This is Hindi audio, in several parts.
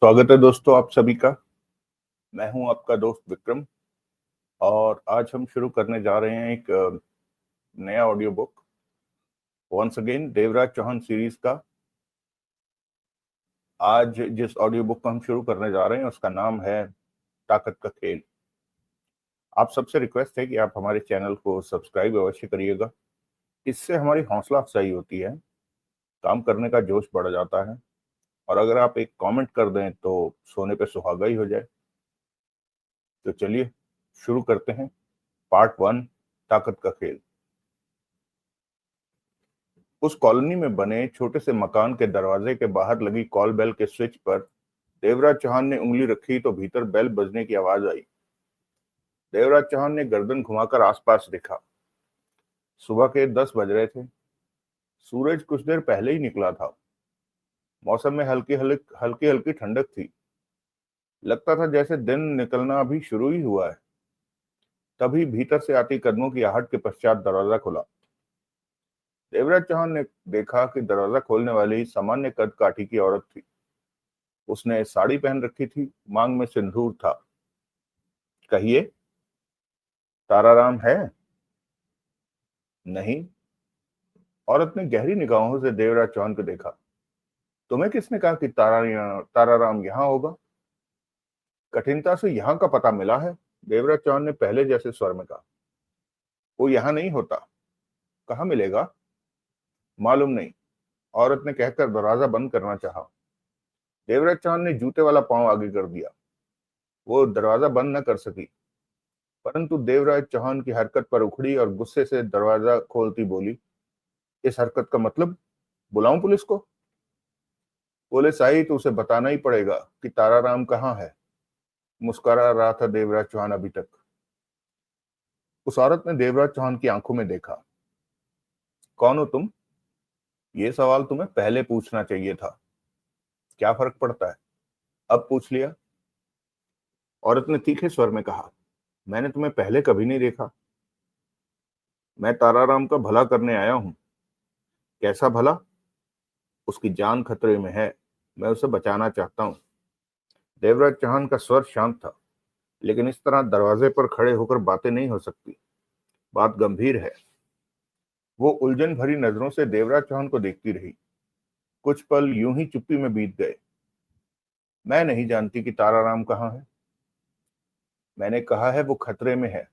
स्वागत है दोस्तों आप सभी का। मैं हूं आपका दोस्त विक्रम और आज हम शुरू करने जा रहे हैं एक नया audio book once again Devraj Chauhan series का। आज जिस ऑडियो बुक को हम शुरू करने जा रहे हैं उसका नाम है ताकत का खेल। आप सबसे रिक्वेस्ट है कि आप हमारे चैनल को सब्सक्राइब अवश्य करिएगा। इससे हमारी हौसला अफजाई होती है, काम करने का जोश बढ़ जाता है और अगर आप एक कमेंट कर दें तो सोने पे सुहागा ही हो जाए। तो चलिए शुरू करते हैं पार्ट 1 ताकत का खेल। उस कॉलोनी में बने छोटे से मकान के दरवाजे के बाहर लगी कॉल बेल के स्विच पर देवराज चौहान ने उंगली रखी तो भीतर बेल बजने की आवाज आई। देवराज चौहान ने गर्दन घुमाकर आसपास देखा। सुबह के 10 बज रहे थे। सूरज कुछ देर पहले ही निकला था। मौसम में हल्की हल्की हल्की ठंडक थी। लगता था जैसे दिन निकलना अभी शुरू ही हुआ है। तभी भीतर से आती कदमों की आहट के पश्चात दरवाजा खुला। देवराज चौहान ने देखा कि दरवाजा खोलने वाली सामान्य कद काठी की औरत थी। उसने साड़ी पहन रखी थी, मांग में सिंदूर था। कहिए, ताराराम है? नहीं। औरत ने गहरी निगाहों से देवराज चौहान को देखा। तुम्हें किसने कहा कि ताराराम यहाँ होगा? कठिनता से यहाँ का पता मिला है, देवराज चौहान ने पहले जैसे स्वर में कहा। वो यहाँ नहीं होता। कहाँ मिलेगा? मालूम नहीं, औरत ने कहकर दरवाजा बंद करना चाहा। देवराज चौहान ने जूते वाला पांव आगे कर दिया। वो दरवाजा बंद न कर सकी, परंतु देवराज चौहान की हरकत पर उखड़ी और गुस्से से दरवाजा खोलती बोली, इस हरकत का मतलब? बुलाऊं पुलिस को? पुलिस आई तो उसे बताना ही पड़ेगा कि ताराराम कहाँ है। मुस्कुरा रहा था देवराज चौहान अभी तक। उस औरत ने देवराज चौहान की आंखों में देखा। कौन हो तुम? ये सवाल तुम्हें पहले पूछना चाहिए था। क्या फर्क पड़ता है, अब पूछ लिया। औरत ने तीखे स्वर में कहा, मैंने तुम्हें पहले कभी नहीं देखा। मैं ताराराम का भला करने आया हूं। कैसा भला? उसकी जान खतरे में है, मैं उसे बचाना चाहता हूं। देवराज चौहान का स्वर शांत था, लेकिन इस तरह दरवाजे पर खड़े होकर बातें नहीं हो सकती। बात गंभीर है। वो उलझन भरी नजरों से देवराज चौहान को देखती रही। कुछ पल यूं ही चुप्पी में बीत गए। मैं नहीं जानती कि ताराराम कहाँ है। मैंने कहा है वो खतरे में है,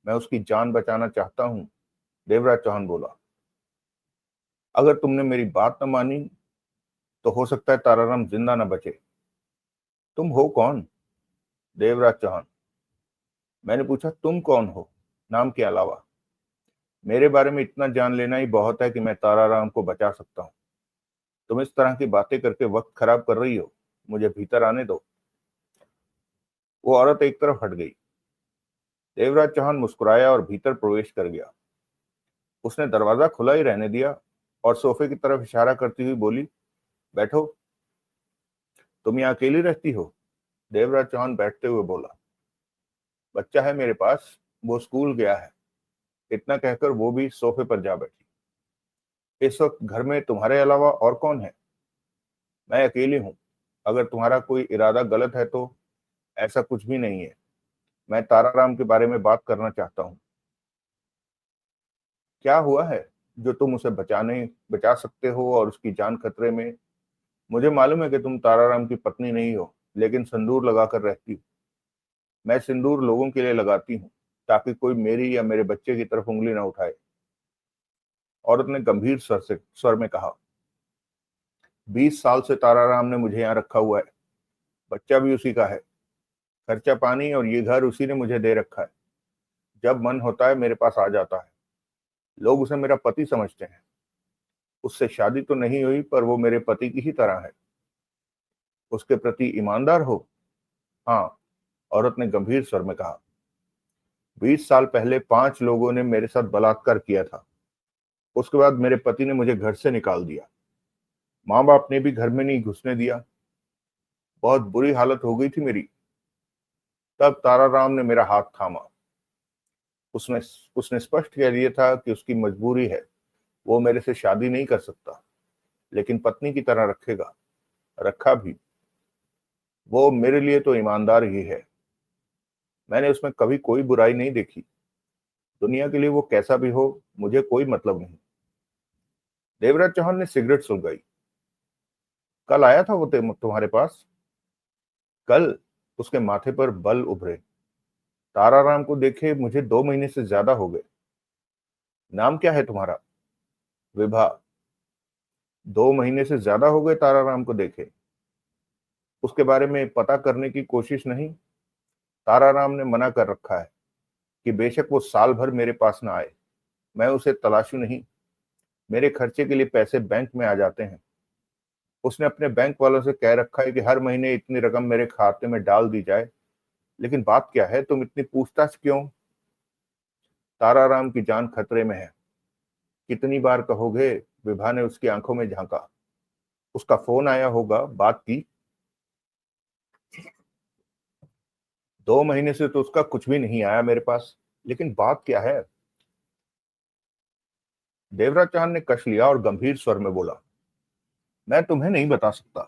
मैं उसकी जान बचाना चाहता हूँ, देवराज चौहान बोला। अगर तुमने मेरी बात न मानी तो हो सकता है ताराराम जिंदा न बचे। तुम हो कौन? देवराज चौहान। मैंने पूछा तुम कौन हो, नाम के अलावा? मेरे बारे में इतना जान लेना ही बहुत है कि मैं ताराराम को बचा सकता हूँ। तुम इस तरह की बातें करके वक्त खराब कर रही हो, मुझे भीतर आने दो। वो औरत एक तरफ हट गई। देवराज चौहान मुस्कुराया और भीतर प्रवेश कर गया। उसने दरवाजा खुला ही रहने दिया और सोफे की तरफ इशारा करती हुई बोली, बैठो। तुम यहाँ अकेली रहती हो? देवराज चौहान बैठते हुए बोला, बच्चा है मेरे पास, वो स्कूल गया है। इतना कहकर वो भी सोफे पर जा बैठी। इस वक्त घर में तुम्हारे अलावा और कौन है? मैं अकेली हूँ। अगर तुम्हारा कोई इरादा गलत है तो ऐसा कुछ भी नहीं है। मैं ताराराम के बारे में बात करना चाहता हूँ। क्या हुआ है जो तुम उसे बचा सकते हो और उसकी जान खतरे में? मुझे मालूम है कि तुम ताराराम की पत्नी नहीं हो, लेकिन सिंदूर लगाकर रहती हो। मैं सिंदूर लोगों के लिए लगाती हूँ ताकि कोई मेरी या मेरे बच्चे की तरफ उंगली ना उठाए। औरत ने गंभीर स्वर में कहा, 20 साल से ताराराम ने मुझे यहाँ रखा हुआ है। बच्चा भी उसी का है। खर्चा पानी और ये घर उसी ने मुझे दे रखा है। जब मन होता है मेरे पास आ जाता है। लोग उसे मेरा पति समझते हैं। उससे शादी तो नहीं हुई, पर वो मेरे पति की ही तरह है। उसके प्रति ईमानदार हो? हाँ, औरत ने गंभीर स्वर में कहा। 20 साल पहले 5 लोगों ने मेरे साथ बलात्कार किया था। उसके बाद मेरे पति ने मुझे घर से निकाल दिया। माँ बाप ने भी घर में नहीं घुसने दिया। बहुत बुरी हालत हो गई थी मेरी। तब ताराराम ने मेरा हाथ थामा। उसने उसने स्पष्ट कह दिया था कि उसकी मजबूरी है, वो मेरे से शादी नहीं कर सकता, लेकिन पत्नी की तरह रखेगा। रखा भी। वो मेरे लिए तो ईमानदार ही है। मैंने उसमें कभी कोई बुराई नहीं देखी। दुनिया के लिए वो कैसा भी हो, मुझे कोई मतलब नहीं। देवराज चौहान ने सिगरेट सुलगाई। कल आया था वो तुम्हारे पास? कल? उसके माथे पर बल उभरे। ताराराम को देखे मुझे 2 महीने से ज्यादा हो गए। नाम क्या है तुम्हारा? विभा। 2 महीने से ज्यादा हो गए ताराराम को देखे। उसके बारे में पता करने की कोशिश नहीं? ताराराम ने मना कर रखा है कि बेशक वो साल भर मेरे पास ना आए, मैं उसे तलाशूं नहीं। मेरे खर्चे के लिए पैसे बैंक में आ जाते हैं। उसने अपने बैंक वालों से कह रखा है कि हर महीने इतनी रकम मेरे खाते में डाल दी जाए। लेकिन बात क्या है, तुम इतनी पूछताछ क्यों? ताराराम की जान खतरे में है। कितनी बार कहोगे? विभा ने उसकी आंखों में झांका। उसका फोन आया होगा, बात की? 2 महीने से तो उसका कुछ भी नहीं आया मेरे पास। लेकिन बात क्या है? देवराज चांद ने कश लिया और गंभीर स्वर में बोला, मैं तुम्हें नहीं बता सकता।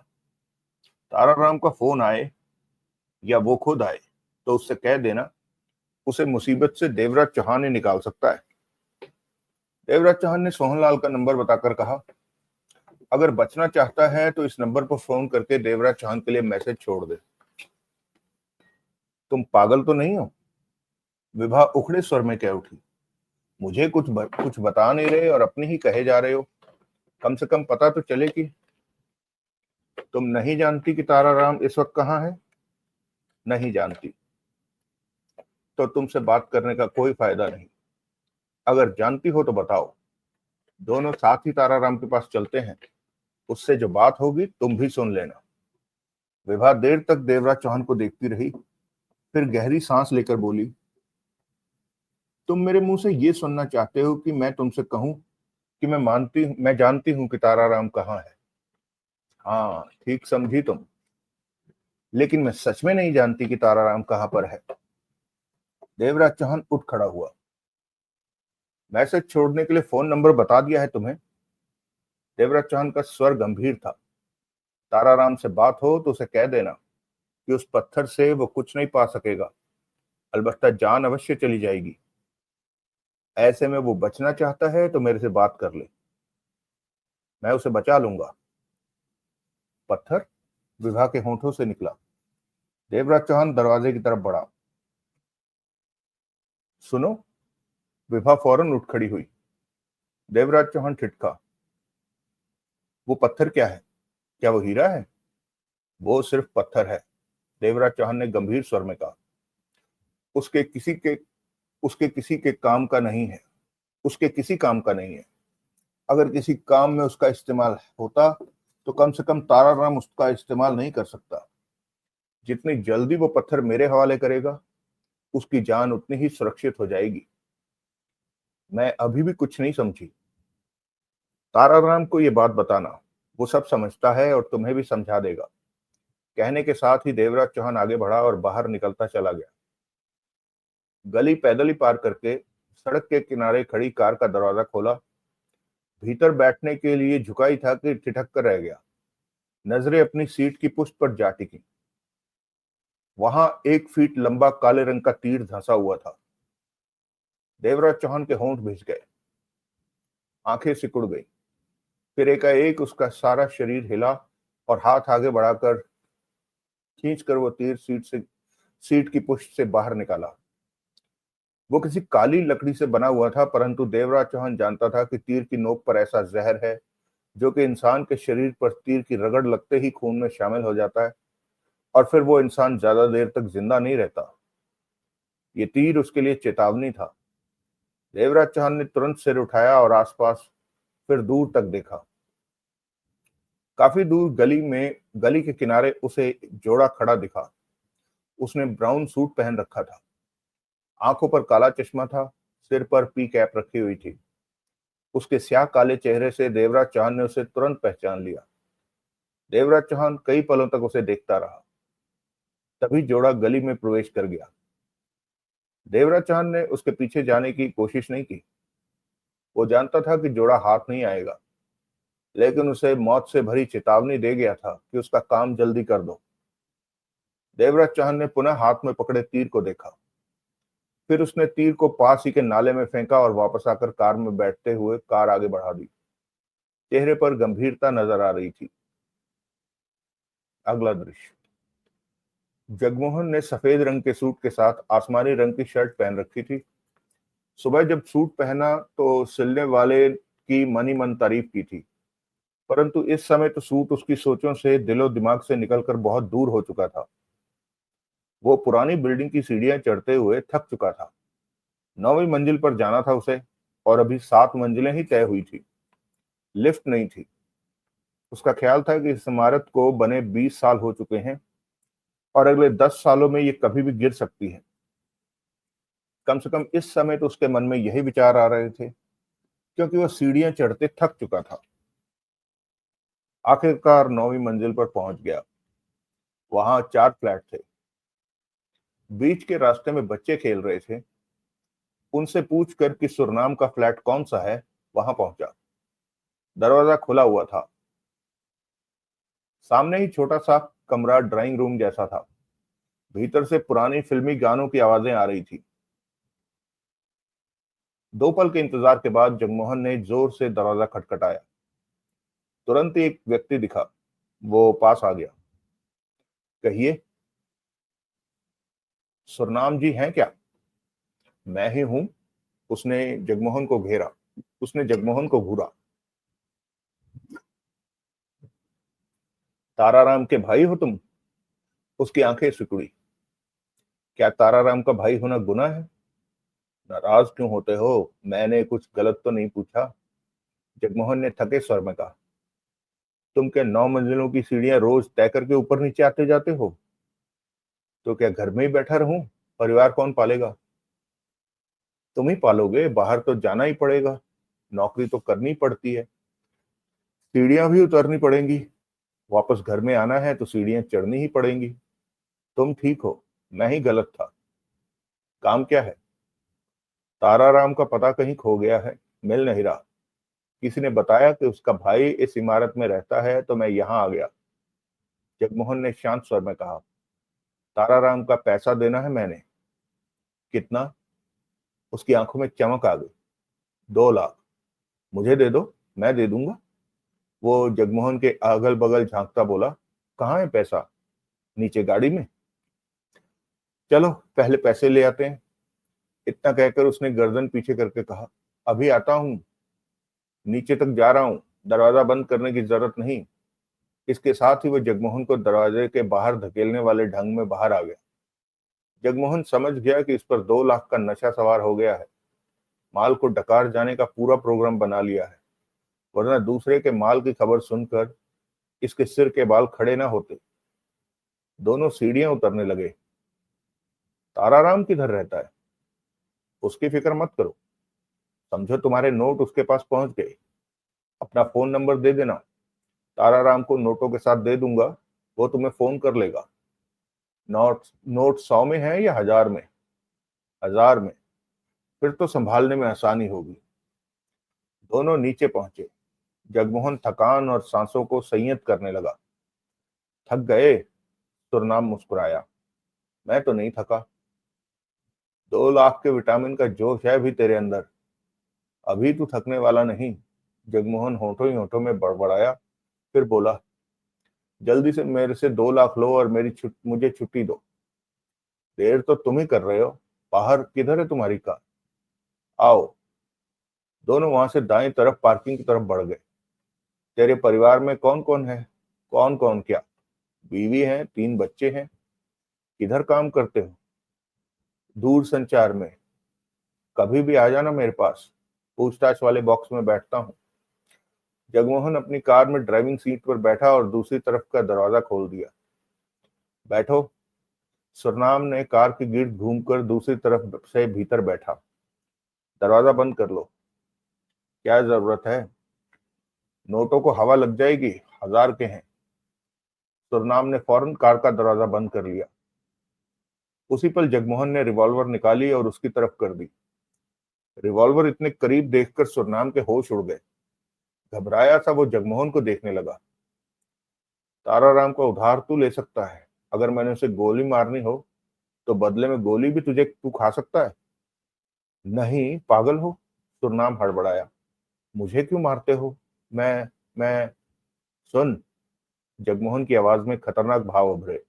ताराराम का फोन आए या वो खुद आए तो उससे कह देना, उसे मुसीबत से देवराज चौहान ही निकाल सकता है। देवराज चौहान ने सोहनलाल का नंबर बताकर कहा, अगर बचना चाहता है तो इस नंबर पर फोन करके देवराज चौहान के लिए मैसेज छोड़ दे। तुम पागल तो नहीं हो? विभा उखड़े स्वर में कह उठी, मुझे कुछ बता नहीं रहे और अपनी ही कहे जा रहे हो। कम से कम पता तो चले कि तुम नहीं जानती कि ताराराम इस वक्त कहाँ है? नहीं जानती तो तुमसे बात करने का कोई फायदा नहीं। अगर जानती हो तो बताओ। दोनों साथ ही ताराराम के पास चलते हैं। उससे जो बात होगी तुम भी सुन लेना। विभा देर तक देवराज चौहान को देखती रही, फिर गहरी सांस लेकर बोली, तुम मेरे मुंह से ये सुनना चाहते हो कि मैं तुमसे कहूं कि मैं जानती हूं कि ताराराम कहाँ है? हाँ, ठीक समझी तुम। लेकिन मैं सच में नहीं जानती कि ताराराम कहाँ पर है। देवराज चौहान उठ खड़ा हुआ। मैसेज छोड़ने के लिए फोन नंबर बता दिया है तुम्हें? देवराज चौहान का स्वर गंभीर था। ताराराम से बात हो तो उसे कह देना कि उस पत्थर से वो कुछ नहीं पा सकेगा, अलबत्ता जान अवश्य चली जाएगी। ऐसे में वो बचना चाहता है तो मेरे से बात कर ले, मैं उसे बचा लूंगा। पत्थर? विभा के होंठों से निकला। देवराज चौहान दरवाजे की तरफ बढ़ा। सुनो। विभा फौरन उठ खड़ी हुई। देवराज चौहान ठिठका, वो पत्थर क्या है? क्या वो हीरा है? वो सिर्फ पत्थर है, देवराज चौहान ने गंभीर स्वर में कहा। उसके किसी के उसके किसी के काम का नहीं है। उसके किसी काम का नहीं है। अगर किसी काम में उसका इस्तेमाल होता तो कम से कम ताराराम उसका इस्तेमाल नहीं कर सकता। जितनी जल्दी वो पत्थर मेरे हवाले करेगा, उसकी जान उतनी ही सुरक्षित हो जाएगी। मैं अभी भी कुछ नहीं समझी। ताराराम को ये बात बताना, वो सब समझता है और तुम्हें भी समझा देगा। कहने के साथ ही देवराज चौहान आगे बढ़ा और बाहर निकलता चला गया। गली पैदल ही पार करके सड़क के किनारे खड़ी कार का दरवाजा खोला। भीतर बैठने के लिए झुकाई था कि ठिठक कर रह गया। नजरें अपनी सीट की पुष्ट पर जा टिकी। वहां 1 फीट लंबा काले रंग का तीर धंसा हुआ था। देवराज चौहान के होंठ भिज गए, आंखें सिकुड़ गई। फिर एकाएक उसका सारा शरीर हिला और हाथ आगे बढ़ाकर खींचकर वो तीर सीट की पुष्ट से बाहर निकाला। वो किसी काली लकड़ी से बना हुआ था, परंतु देवराज चौहान जानता था कि तीर की नोक पर ऐसा जहर है जो कि इंसान के शरीर पर तीर की रगड़ लगते ही खून में शामिल हो जाता है और फिर वो इंसान ज्यादा देर तक जिंदा नहीं रहता। ये तीर उसके लिए चेतावनी था। देवराज चौहान ने तुरंत सिर उठाया और आसपास, फिर दूर तक देखा। काफी दूर गली के किनारे उसे जोड़ा खड़ा दिखा। उसने ब्राउन सूट पहन रखा था, आंखों पर काला चश्मा था, सिर पर पी कैप रखी हुई थी। उसके स्याह काले चेहरे से देवराज चौहान ने उसे तुरंत पहचान लिया। देवराज चौहान कई पलों तक उसे देखता रहा। तभी जोड़ा गली में प्रवेश कर गया। देवराज चौहान ने उसके पीछे जाने की कोशिश नहीं की। वो जानता था कि जोड़ा हाथ नहीं आएगा, लेकिन उसे मौत से भरी चेतावनी दे गया था कि उसका काम जल्दी कर दो। देवराज चौहान ने पुनः हाथ में पकड़े तीर को देखा। फिर उसने तीर को पास ही के नाले में फेंका और वापस आकर कार में बैठते हुए कार आगे बढ़ा दी। चेहरे पर गंभीरता नजर आ रही थी। अगला दृश्य। जगमोहन ने सफेद रंग के सूट के साथ आसमानी रंग की शर्ट पहन रखी थी। सुबह जब सूट पहना तो सिलने वाले की मनी मन तारीफ की थी, परंतु इस समय तो सूट उसकी सोचों से, दिलो दिमाग से निकलकर बहुत दूर हो चुका था। वो पुरानी बिल्डिंग की सीढ़ियां चढ़ते हुए थक चुका था। 9वीं मंजिल पर जाना था उसे, और अभी 7 मंजिलें ही तय हुई थी। लिफ्ट नहीं थी। उसका ख्याल था कि इस इमारत को बने 20 साल हो चुके हैं और अगले 10 सालों में ये कभी भी गिर सकती है। कम से कम इस समय तो उसके मन में यही विचार आ रहे थे, क्योंकि वह सीढ़ियां चढ़ते थक चुका था। आखिरकार 9वीं मंजिल पर पहुंच गया। वहां 4 फ्लैट थे। बीच के रास्ते में बच्चे खेल रहे थे। उनसे पूछकर कि सुरनाम का फ्लैट कौन सा है, वहां पहुंचा। दरवाजा खुला हुआ था। सामने ही छोटा सा कमरा ड्राइंग रूम जैसा था। भीतर से पुरानी फिल्मी गानों की आवाजें आ रही थी। 2 पल के इंतजार के बाद जगमोहन ने जोर से दरवाजा खटखटाया। तुरंत ही एक व्यक्ति दिखा। वो पास आ गया। कहिए। सुरनाम जी हैं क्या? मैं ही हूं। उसने जगमोहन को घेरा। उसने जगमोहन को घूरा। ताराराम के भाई हो तुम? उसकी आंखें सिकुड़ी। क्या ताराराम का भाई होना गुनाह है? नाराज क्यों होते हो? मैंने कुछ गलत तो नहीं पूछा? जगमोहन ने थके स्वर में कहा। तुम क्या 9 मंजिलों की सीढ़ियां रोज तय करके ऊपर नीचे आते जाते हो? तो क्या घर में ही बैठा रहूं? परिवार कौन पालेगा? तुम ही पालोगे। बाहर तो जाना ही पड़ेगा। नौकरी तो करनी पड़ती है। सीढ़ियां भी उतरनी पड़ेंगी। वापस घर में आना है तो सीढ़ियां चढ़नी ही पड़ेंगी। तुम ठीक हो, मैं ही गलत था। काम क्या है? ताराराम का पता कहीं खो गया है, मिल नहीं रहा। किसी ने बताया कि उसका भाई इस इमारत में रहता है, तो मैं यहाँ आ गया। जगमोहन ने शांत स्वर में कहा। ताराराम का पैसा देना है मैंने। कितना? उसकी आंखों में चमक आ गई। 2 लाख। मुझे दे दो, मैं दे दूंगा। वो जगमोहन के अगल बगल झांकता बोला। कहाँ है पैसा? नीचे गाड़ी में। चलो पहले पैसे ले आते हैं। इतना कहकर उसने गर्दन पीछे करके कहा। अभी आता हूं। नीचे तक जा रहा हूं। दरवाजा बंद करने की जरूरत नहीं। इसके साथ ही वह जगमोहन को दरवाजे के बाहर धकेलने वाले ढंग में बाहर आ गया। जगमोहन समझ गया कि इस पर 2 लाख का नशा सवार हो गया है। माल को डकार जाने का पूरा प्रोग्राम बना लिया है, वरना दूसरे के माल की खबर सुनकर इसके सिर के बाल खड़े ना होते। दोनों सीढ़ियां उतरने लगे। ताराराम किधर रहता है? उसकी फिक्र मत करो। समझो तुम्हारे नोट उसके पास पहुंच गए। अपना फोन नंबर दे देना। ताराराम को नोटों के साथ दे दूंगा। वो तुम्हें फोन कर लेगा। नोट नोट 100 में है या 1000 में? 1000 में। फिर तो संभालने में आसानी होगी। दोनों नीचे पहुंचे। जगमोहन थकान और सांसों को संयत करने लगा। थक गए? सुरनाम मुस्कुराया। मैं तो नहीं थका। 2 लाख के विटामिन का जोश है भी तेरे अंदर। अभी तू थकने वाला नहीं। जगमोहन होठों ही होठों में बड़बड़ाया। फिर बोला। जल्दी से मेरे से 2 लाख लो और मुझे छुट्टी दो। देर तो तुम ही कर रहे हो। बाहर किधर है तुम्हारी कार? आओ। दोनों वहां से दाएं तरफ पार्किंग की तरफ बढ़ गए। तेरे परिवार में कौन कौन है? कौन कौन क्या? बीवी है, 3 बच्चे हैं। किधर काम करते हो? दूर संचार में। कभी भी आ जाना मेरे पास। पूछताछ वाले बॉक्स में बैठता हूँ। जगमोहन अपनी कार में ड्राइविंग सीट पर बैठा और दूसरी तरफ का दरवाजा खोल दिया। बैठो। सुरनाम ने कार की गिर्द घूमकर दूसरी तरफ से भीतर बैठा। दरवाजा बंद कर लो। क्या जरूरत है? नोटों को हवा लग जाएगी। 1000 के हैं। सुरनाम ने फौरन कार का दरवाजा बंद कर लिया। उसी पल जगमोहन ने रिवॉल्वर निकाली और उसकी तरफ कर दी। रिवॉल्वर इतने करीब देखकर सुरनाम के होश उड़ गए। घबराया सा वो जगमोहन को देखने लगा। ताराराम का उधार तू ले सकता है, अगर मैंने उसे गोली मारनी हो तो बदले में गोली भी तू खा सकता है। नहीं, पागल हो, सुरनाम हड़बड़ाया। मुझे क्यों मारते हो? मैं सुन, जगमोहन की आवाज में खतरनाक भाव उभरे।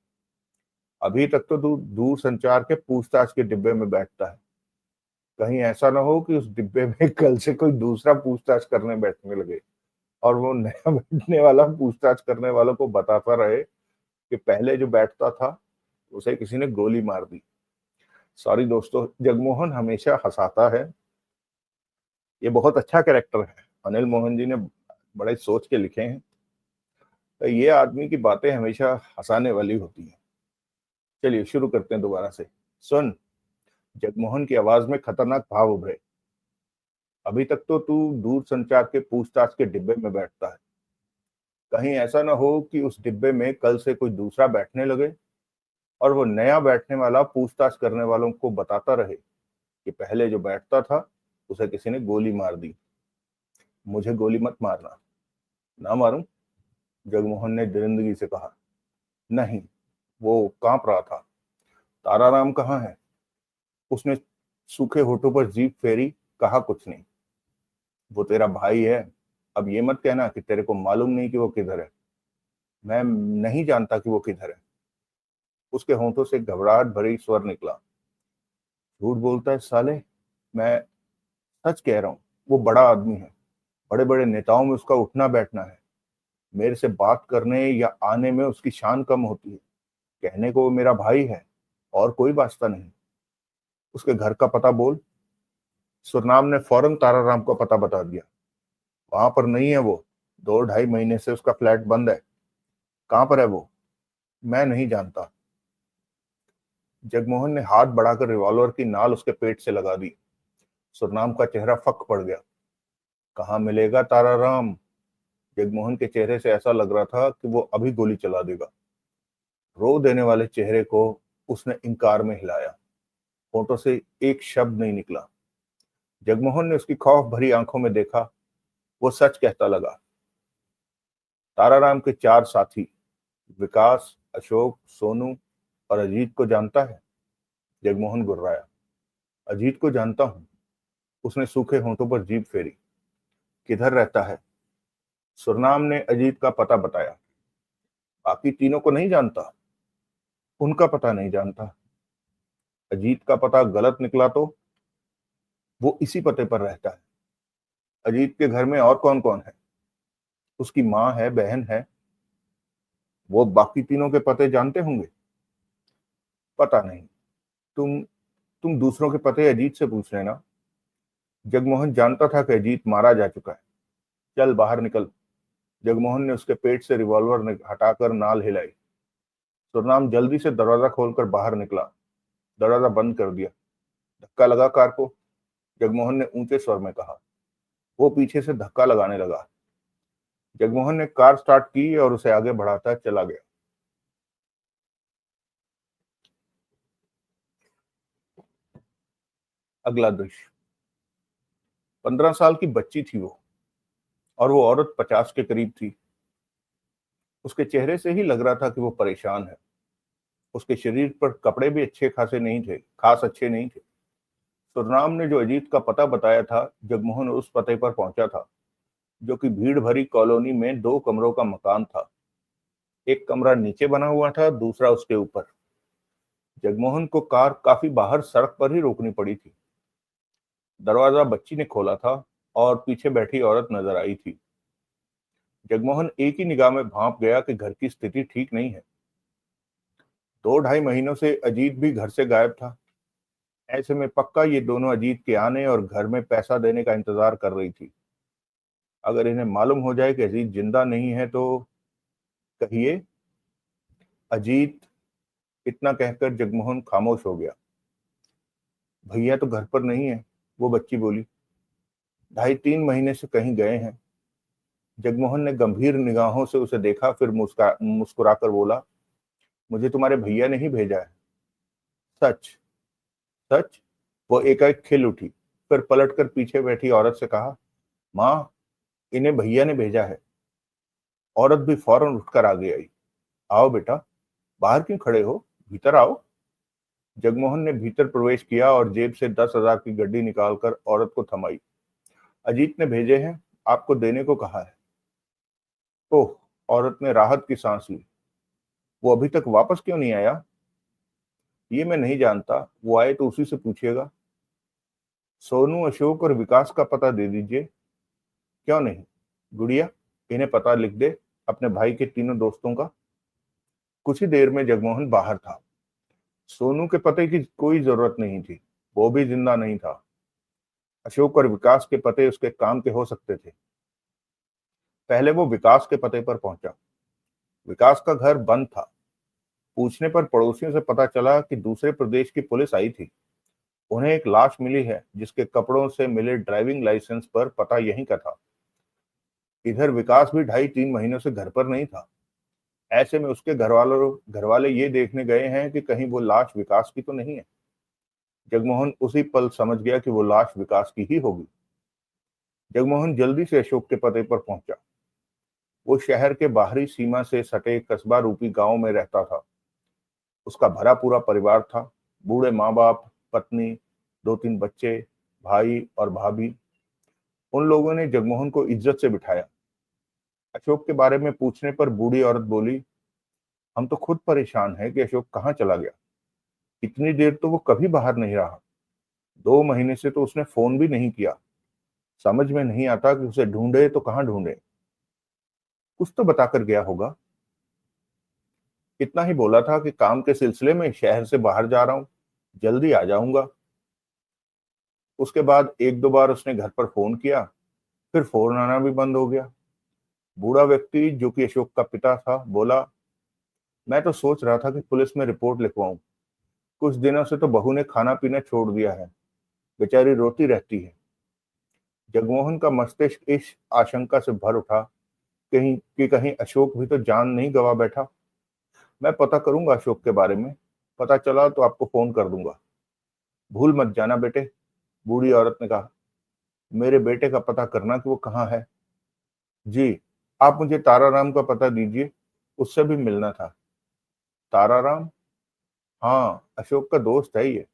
अभी तक तो तू दूर संचार के पूछताछ के डिब्बे में बैठता है। कहीं ऐसा ना हो कि उस डिब्बे में कल से कोई दूसरा पूछताछ करने बैठने लगे और वो नया बैठने वाला पूछताछ करने वालों को बताता रहे कि पहले जो बैठता था उसे किसी ने गोली मार दी। सॉरी दोस्तों, जगमोहन हमेशा हंसाता है। ये बहुत अच्छा कैरेक्टर है, अनिल मोहन जी ने बड़े सोच के लिखे हैं। तो ये आदमी की बातें हमेशा हंसाने वाली होती हैं। चलिए शुरू करते हैं दोबारा से। सुन, जगमोहन की आवाज में खतरनाक भाव उभरे। अभी तक तो तू दूर संचार के पूछताछ के डिब्बे में बैठता है। कहीं ऐसा ना हो कि उस डिब्बे में कल से कोई दूसरा बैठने लगे और वो नया बैठने वाला पूछताछ करने वालों को बताता रहे कि पहले जो बैठता था उसे किसी ने गोली मार दी। मुझे गोली मत मारना। ना मारूं? जगमोहन ने दरिंदगी से कहा। नहीं, वो कांप रहा था। ताराराम कहाँ है? उसने सूखे होठों पर जीभ फेरी, कहा कुछ नहीं। वो तेरा भाई है। अब ये मत कहना कि तेरे को मालूम नहीं कि वो किधर है। मैं नहीं जानता कि वो किधर है। उसके होंठों से घबराहट भरी स्वर निकला। झूठ बोलता है साले। मैं सच कह रहा हूँ। वो बड़ा आदमी है। बड़े बड़े नेताओं में उसका उठना बैठना है। मेरे से बात करने या आने में उसकी शान कम होती है। कहने को वो मेरा भाई है और कोई वास्ता नहीं। उसके घर का पता बोल। सुरनाम ने फौरन ताराराम का पता बता दिया। वहां पर नहीं है वो। 2 ढाई महीने से उसका फ्लैट बंद है। कहाँ पर है वो? मैं नहीं जानता। जगमोहन ने हाथ बढ़ाकर रिवॉल्वर की नाल उसके पेट से लगा दी। सुरनाम का चेहरा फक पड़ गया। कहाँ मिलेगा ताराराम? जगमोहन के चेहरे से ऐसा लग रहा था कि वो अभी गोली चला देगा। रो देने वाले चेहरे को उसने इनकार में हिलाया। होठों से एक शब्द नहीं निकला। जगमोहन ने उसकी खौफ भरी आंखों में देखा। वो सच कहता लगा। ताराराम के 4 साथी विकास, अशोक, सोनू और अजीत को जानता है? जगमोहन गुर्राया। अजीत को जानता हूं। उसने सूखे होंठों पर जीभ फेरी। किधर रहता है? सुरनाम ने अजीत का पता बताया। बाकी तीनों को नहीं जानता? उनका पता नहीं जानता। अजीत का पता गलत निकला तो? वो इसी पते पर रहता है। अजीत के घर में और कौन कौन है? उसकी माँ है, बहन है। वो बाकी तीनों के पते जानते होंगे? पता नहीं। तुम दूसरों के पते अजीत से पूछ लेना। जगमोहन जानता था कि अजीत मारा जा चुका है। चल बाहर निकल। जगमोहन ने उसके पेट से रिवॉल्वर हटाकर नाल हिलाई। सुरनाम जल्दी से दरवाजा खोलकर बाहर निकला। दरवाजा बंद कर दिया। धक्का लगा कार को? जगमोहन ने ऊंचे स्वर में कहा। वो पीछे से धक्का लगाने लगा। जगमोहन ने कार स्टार्ट की और उसे आगे बढ़ाता चला गया। अगला दृश्य। 15 साल की बच्ची थी वो, और वो औरत 50 के करीब थी। उसके चेहरे से ही लग रहा था कि वो परेशान है। उसके शरीर पर कपड़े भी अच्छे खासे नहीं थे, खास अच्छे नहीं थे। सुरनाम ने जो अजीत का पता बताया था, जगमोहन उस पते पर पहुंचा था, जो कि भीड़ भरी कॉलोनी में 2 कमरों का मकान था। एक कमरा नीचे बना हुआ था, दूसरा उसके ऊपर। जगमोहन को कार काफी बाहर सड़क पर ही रोकनी पड़ी थी। दरवाजा बच्ची ने खोला था और पीछे बैठी औरत नजर आई थी। जगमोहन एक ही निगाह में भांप गया कि घर की स्थिति ठीक नहीं है। 2 ढाई महीनों से अजीत भी घर से गायब था। ऐसे में पक्का ये दोनों अजीत के आने और घर में पैसा देने का इंतजार कर रही थी। अगर इन्हें मालूम हो जाए कि अजीत जिंदा नहीं है तो? कहिए अजीत। इतना कहकर जगमोहन खामोश हो गया। भैया तो घर पर नहीं है, वो बच्ची बोली। 2.5-3 महीने से कहीं गए हैं। जगमोहन ने गंभीर निगाहों से उसे देखा, फिर मुस्कुराकर बोला। मुझे तुम्हारे भैया ने ही भेजा है। सच? सच? वो एकाएक खिल उठी, फिर पलटकर पीछे बैठी औरत से कहा। माँ, इन्हें भैया ने भेजा है। औरत भी फौरन उठकर आगे आई। आओ बेटा। बाहर क्यों खड़े हो, भीतर आओ। जगमोहन ने भीतर प्रवेश किया और जेब से 10,000 की गड्डी निकालकर औरत को थमाई। अजीत ने भेजे हैं, आपको देने को कहा है। ओह, औरत ने राहत की सांस ली। वो अभी तक वापस क्यों नहीं आया? ये मैं नहीं जानता, वो आए तो उसी से पूछिएगा। सोनू, अशोक और विकास का पता दे दीजिए। क्यों नहीं? गुड़िया, इन्हें पता लिख दे, अपने भाई के तीनों दोस्तों का। कुछ ही देर में जगमोहन बाहर था। सोनू के पते की कोई जरूरत नहीं थी, वो भी जिंदा नहीं था। अशोक और विकास के पते उसके काम के हो सकते थे। पहले वो विकास के पते पर पहुंचा। विकास का घर बंद था। पूछने पर पड़ोसियों से पता चला कि दूसरे प्रदेश की पुलिस आई थी। उन्हें एक लाश मिली है जिसके कपड़ों से मिले ड्राइविंग लाइसेंस पर पता यहीं का था। इधर विकास भी 2.5-3 महीनों से घर पर नहीं था। ऐसे में उसके घर वाले ये देखने गए हैं कि कहीं वो लाश विकास की तो नहीं है। जगमोहन उसी पल समझ गया कि वो लाश विकास की ही होगी। जगमोहन जल्दी से अशोक के पते पर पहुंचा। वो शहर के बाहरी सीमा से सटे कस्बा रूपी गांव में रहता था। उसका भरा पूरा परिवार था। बूढ़े माँ बाप, पत्नी, 2-3 बच्चे, भाई और भाभी। उन लोगों ने जगमोहन को इज्जत से बिठाया। अशोक के बारे में पूछने पर बूढ़ी औरत बोली, हम तो खुद परेशान हैं कि अशोक कहाँ चला गया। इतनी देर तो वो कभी बाहर नहीं रहा। 2 महीने से तो उसने फोन भी नहीं किया। समझ में नहीं आता कि उसे ढूंढे तो कहाँ ढूंढे। कुछ तो बताकर गया होगा। इतना ही बोला था कि काम के सिलसिले में शहर से बाहर जा रहा हूँ, जल्दी आ जाऊंगा। उसके बाद 1-2 बार उसने घर पर फोन किया, फिर फोन आना भी बंद हो गया। बूढ़ा व्यक्ति, जो कि अशोक का पिता था, बोला, मैं तो सोच रहा था कि पुलिस में रिपोर्ट लिखवाऊं। कुछ दिनों से तो बहू ने खाना पीना छोड़ दिया है, बेचारी रोती रहती है। जगमोहन का मस्तिष्क इस आशंका से भर उठा कहीं अशोक भी तो जान नहीं गवा बैठा। मैं पता करूंगा अशोक के बारे में, पता चला तो आपको फोन कर दूंगा। भूल मत जाना बेटे, बूढ़ी औरत ने कहा। मेरे बेटे का पता करना कि वो कहाँ है। जी, आप मुझे ताराराम का पता दीजिए, उससे भी मिलना था। ताराराम? हाँ, अशोक का दोस्त है ये।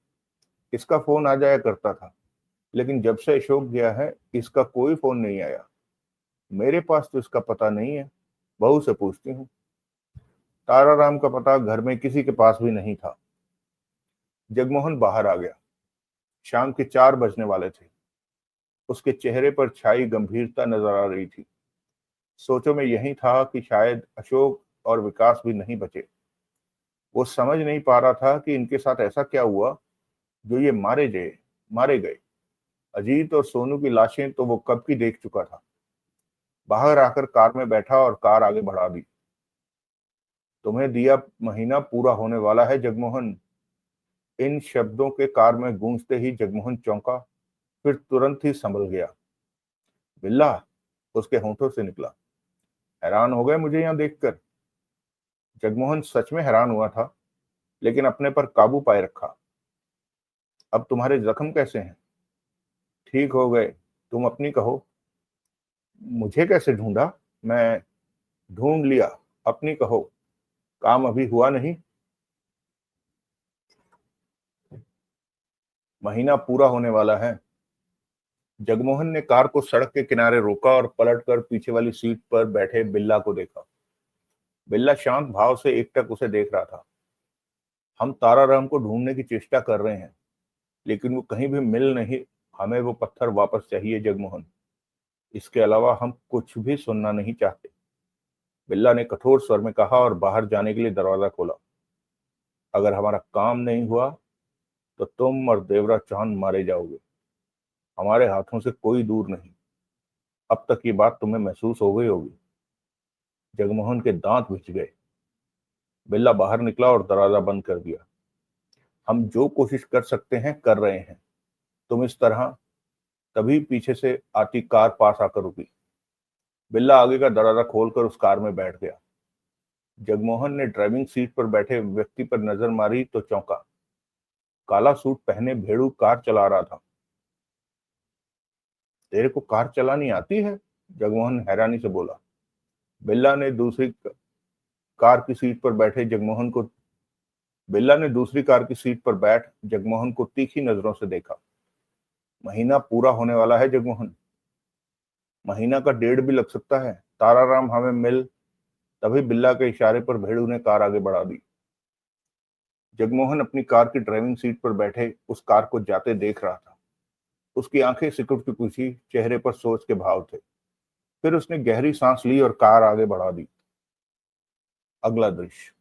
इसका फोन आ जाया करता था, लेकिन जब से अशोक गया है इसका कोई फोन नहीं आया। मेरे पास तो इसका पता नहीं है, बहू से पूछती हूँ। ताराराम का पता घर में किसी के पास भी नहीं था। जगमोहन बाहर आ गया। शाम के 4 बजने वाले थे। उसके चेहरे पर छाई गंभीरता नजर आ रही थी। सोचों में यही था कि शायद अशोक और विकास भी नहीं बचे। वो समझ नहीं पा रहा था कि इनके साथ ऐसा क्या हुआ जो ये मारे गए। अजीत और सोनू की लाशें तो वो कब की देख चुका था। बाहर आकर कार में बैठा और कार आगे बढ़ा दी। तुम्हें दिया महीना पूरा होने वाला है जगमोहन। इन शब्दों के कार में गूंजते ही जगमोहन चौंका, फिर तुरंत ही संभल गया। बिल्ला, उसके होंठों से निकला। हैरान हो गए मुझे यहाँ देखकर? जगमोहन सच में हैरान हुआ था, लेकिन अपने पर काबू पाए रखा। अब तुम्हारे जख्म कैसे हैं? ठीक हो गए, तुम अपनी कहो। मुझे कैसे ढूंढा? मैं ढूंढ लिया, अपनी कहो। काम अभी हुआ नहीं। महीना पूरा होने वाला है। जगमोहन ने कार को सड़क के किनारे रोका और पलटकर पीछे वाली सीट पर बैठे बिल्ला को देखा। बिल्ला शांत भाव से एकटक उसे देख रहा था। हम ताराराम को ढूंढने की चेष्टा कर रहे हैं, लेकिन वो कहीं भी मिल नहीं। हमें वो पत्थर वापस चाहिए जगमोहन। इसके अलावा हम कुछ भी सुनना नहीं चाहते। बिल्ला ने कठोर स्वर में कहा और बाहर जाने के लिए दरवाजा खोला। अगर हमारा काम नहीं हुआ तो तुम और देवराज चौहान मारे जाओगे। हमारे हाथों से कोई दूर नहीं। अब तक ये बात तुम्हें महसूस हो गई होगी। जगमोहन के दांत भिज गए। बिल्ला बाहर निकला और दरवाजा बंद कर दिया। हम जो कोशिश कर सकते हैं कर रहे हैं। तुम इस तरह। तभी पीछे से आती कार पास आकर रुकी। बिल्ला आगे का दरवाजा खोलकर उस कार में बैठ गया। जगमोहन ने ड्राइविंग सीट पर बैठे व्यक्ति पर नजर मारी तो चौंका। काला सूट पहने भेड़ू कार चला रहा था। तेरे को कार चलानी आती है? जगमोहन हैरानी से बोला। बिल्ला ने दूसरी कार की सीट पर बैठे जगमोहन को बिल्ला ने दूसरी कार की सीट पर बैठ जगमोहन को तीखी नजरों से देखा। महीना पूरा होने वाला है जगमोहन, महीना का 1.5 भी लग सकता है। ताराराम हमें मिल। तभी बिल्ला के इशारे पर भेड़ू ने कार आगे बढ़ा दी। जगमोहन अपनी कार की ड्राइविंग सीट पर बैठे उस कार को जाते देख रहा था। उसकी आंखें सिकुड़ चुकी थी, चेहरे पर सोच के भाव थे। फिर उसने गहरी सांस ली और कार आगे बढ़ा दी। अगला दृश्य।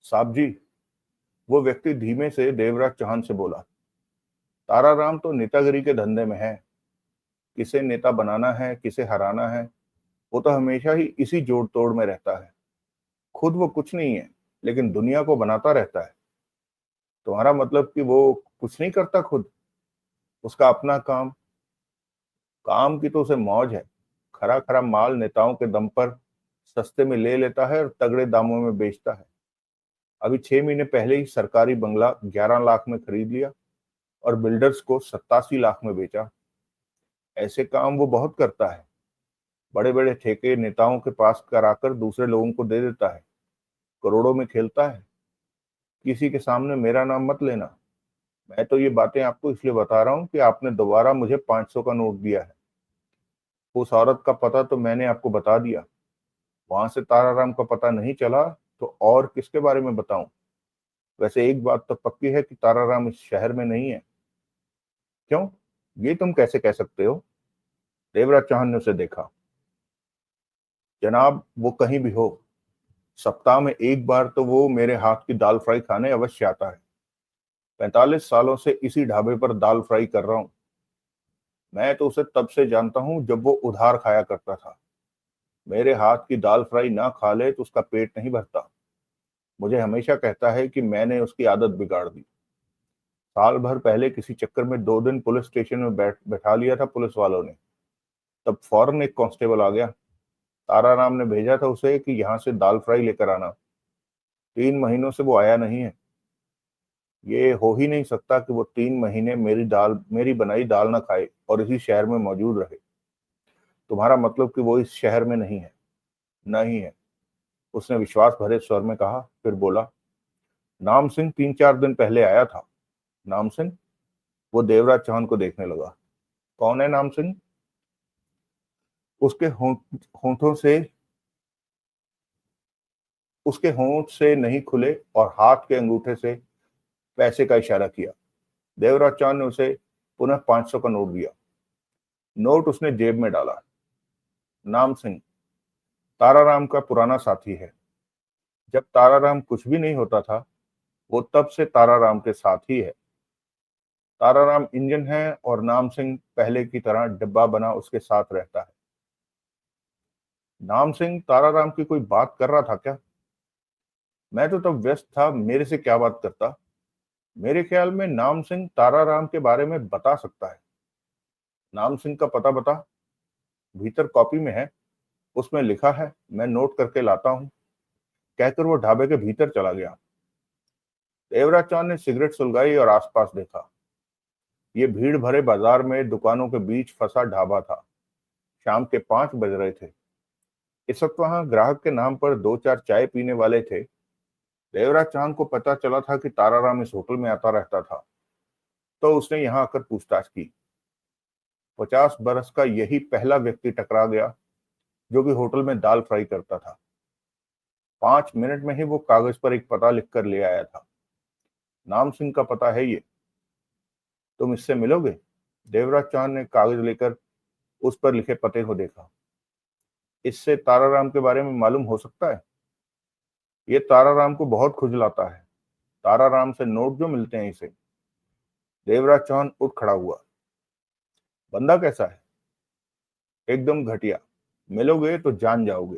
साहब जी, वो व्यक्ति धीमे से देवराज चौहान से बोला, ताराराम तो नेतागिरी के धंधे में है। किसे नेता बनाना है, किसे हराना है, वो तो हमेशा ही इसी जोड़ तोड़ में रहता है। खुद वो कुछ नहीं है, लेकिन दुनिया को बनाता रहता है। तुम्हारा मतलब कि वो कुछ नहीं करता खुद? उसका अपना काम काम की तो उसे मौज है। खरा खरा माल नेताओं के दम पर सस्ते में ले लेता है और तगड़े दामों में बेचता है। अभी 6 महीने पहले ही सरकारी बंगला 11 लाख में खरीद लिया और बिल्डर्स को 87 लाख में बेचा। ऐसे काम वो बहुत करता है। बड़े बड़े ठेके नेताओं के पास कराकर दूसरे लोगों को दे देता है। करोड़ों में खेलता है। किसी के सामने मेरा नाम मत लेना। मैं तो ये बातें आपको इसलिए बता रहा हूँ कि आपने दोबारा मुझे 500 का नोट दिया है। उस औरत का पता तो मैंने आपको बता दिया। वहां से ताराराम का पता नहीं चला तो और किसके बारे में बताऊं? वैसे एक बात तो पक्की है कि ताराराम इस शहर में नहीं है। क्यों? ये तुम कैसे कह सकते हो? देवराज चौहान ने उसे देखा। जनाब, वो कहीं भी हो, सप्ताह में एक बार तो वो मेरे हाथ की दाल फ्राई खाने अवश्य आता है। 45 सालों से इसी ढाबे पर दाल फ्राई कर रहा हूँ। मैं तो उसे तब से जानता हूँ जब वो उधार खाया करता था। मेरे हाथ की दाल फ्राई ना खा ले तो उसका पेट नहीं भरता। मुझे हमेशा कहता है कि मैंने उसकी आदत बिगाड़ दी। साल भर पहले किसी चक्कर में 2 दिन पुलिस स्टेशन में बैठा लिया था पुलिस वालों ने। तब फौरन एक कांस्टेबल आ गया। ताराराम ने भेजा था उसे कि यहाँ से दाल फ्राई लेकर आना। 3 महीनों से वो आया नहीं है। ये हो ही नहीं सकता कि वो 3 महीने मेरी बनाई दाल ना खाए और इसी शहर में मौजूद रहे। तुम्हारा मतलब कि वो इस शहर में नहीं है? नहीं है, उसने विश्वास भरे स्वर में कहा। फिर बोला, नाम सिंह 3-4 दिन पहले आया था। नाम सिंह? वो देवराज चौहान को देखने लगा। कौन है नाम सिंह? उसके होंठों से उसके होंठ से नहीं खुले और हाथ के अंगूठे से पैसे का इशारा किया। देवराज चौहान ने उसे पुनः 500 का नोट दिया। नोट उसने जेब में डाला। नाम सिंह ताराराम का पुराना साथी है। जब ताराराम कुछ भी नहीं होता था, वो तब से ताराराम के साथ ही है। ताराराम इंजन है और नाम सिंह पहले की तरह डिब्बा बना उसके साथ रहता है। नाम सिंह ताराराम की कोई बात कर रहा था क्या? मैं तो तब व्यस्त था, मेरे से क्या बात करता? मेरे ख्याल में नाम सिंह ताराराम के बारे में बता सकता है। नाम सिंह का पता बता। भीतर कॉपी में है, उसमें लिखा है, मैं नोट करके लाता हूँ, कहकर वो ढाबे के भीतर चला गया। देवराज चौहान ने सिगरेट सुलगाई और आसपास देखा। ये भीड़ भरे बाजार में दुकानों के बीच फंसा ढाबा था। शाम के 5 बज रहे थे। इस वक्त वहां ग्राहक के नाम पर 2-4 चाय पीने वाले थे। देवराज चौहान को पता चला था कि ताराराम इस होटल में आता रहता था, तो उसने यहाँ आकर पूछताछ की। 50 बरस का यही पहला व्यक्ति टकरा गया जो कि होटल में दाल फ्राई करता था। 5 मिनट में ही वो कागज पर एक पता लिख कर ले आया था। नाम सिंह का पता है ये। तुम इससे मिलोगे? देवराज चौहान ने कागज लेकर उस पर लिखे पते को देखा। इससे ताराराम के बारे में मालूम हो सकता है। ये ताराराम को बहुत खुजलाता है। ताराराम से नोट जो मिलते हैं इसे। देवराज चौहान उठ खड़ा हुआ। बंदा कैसा है? एकदम घटिया। मिलोगे तो जान जाओगे।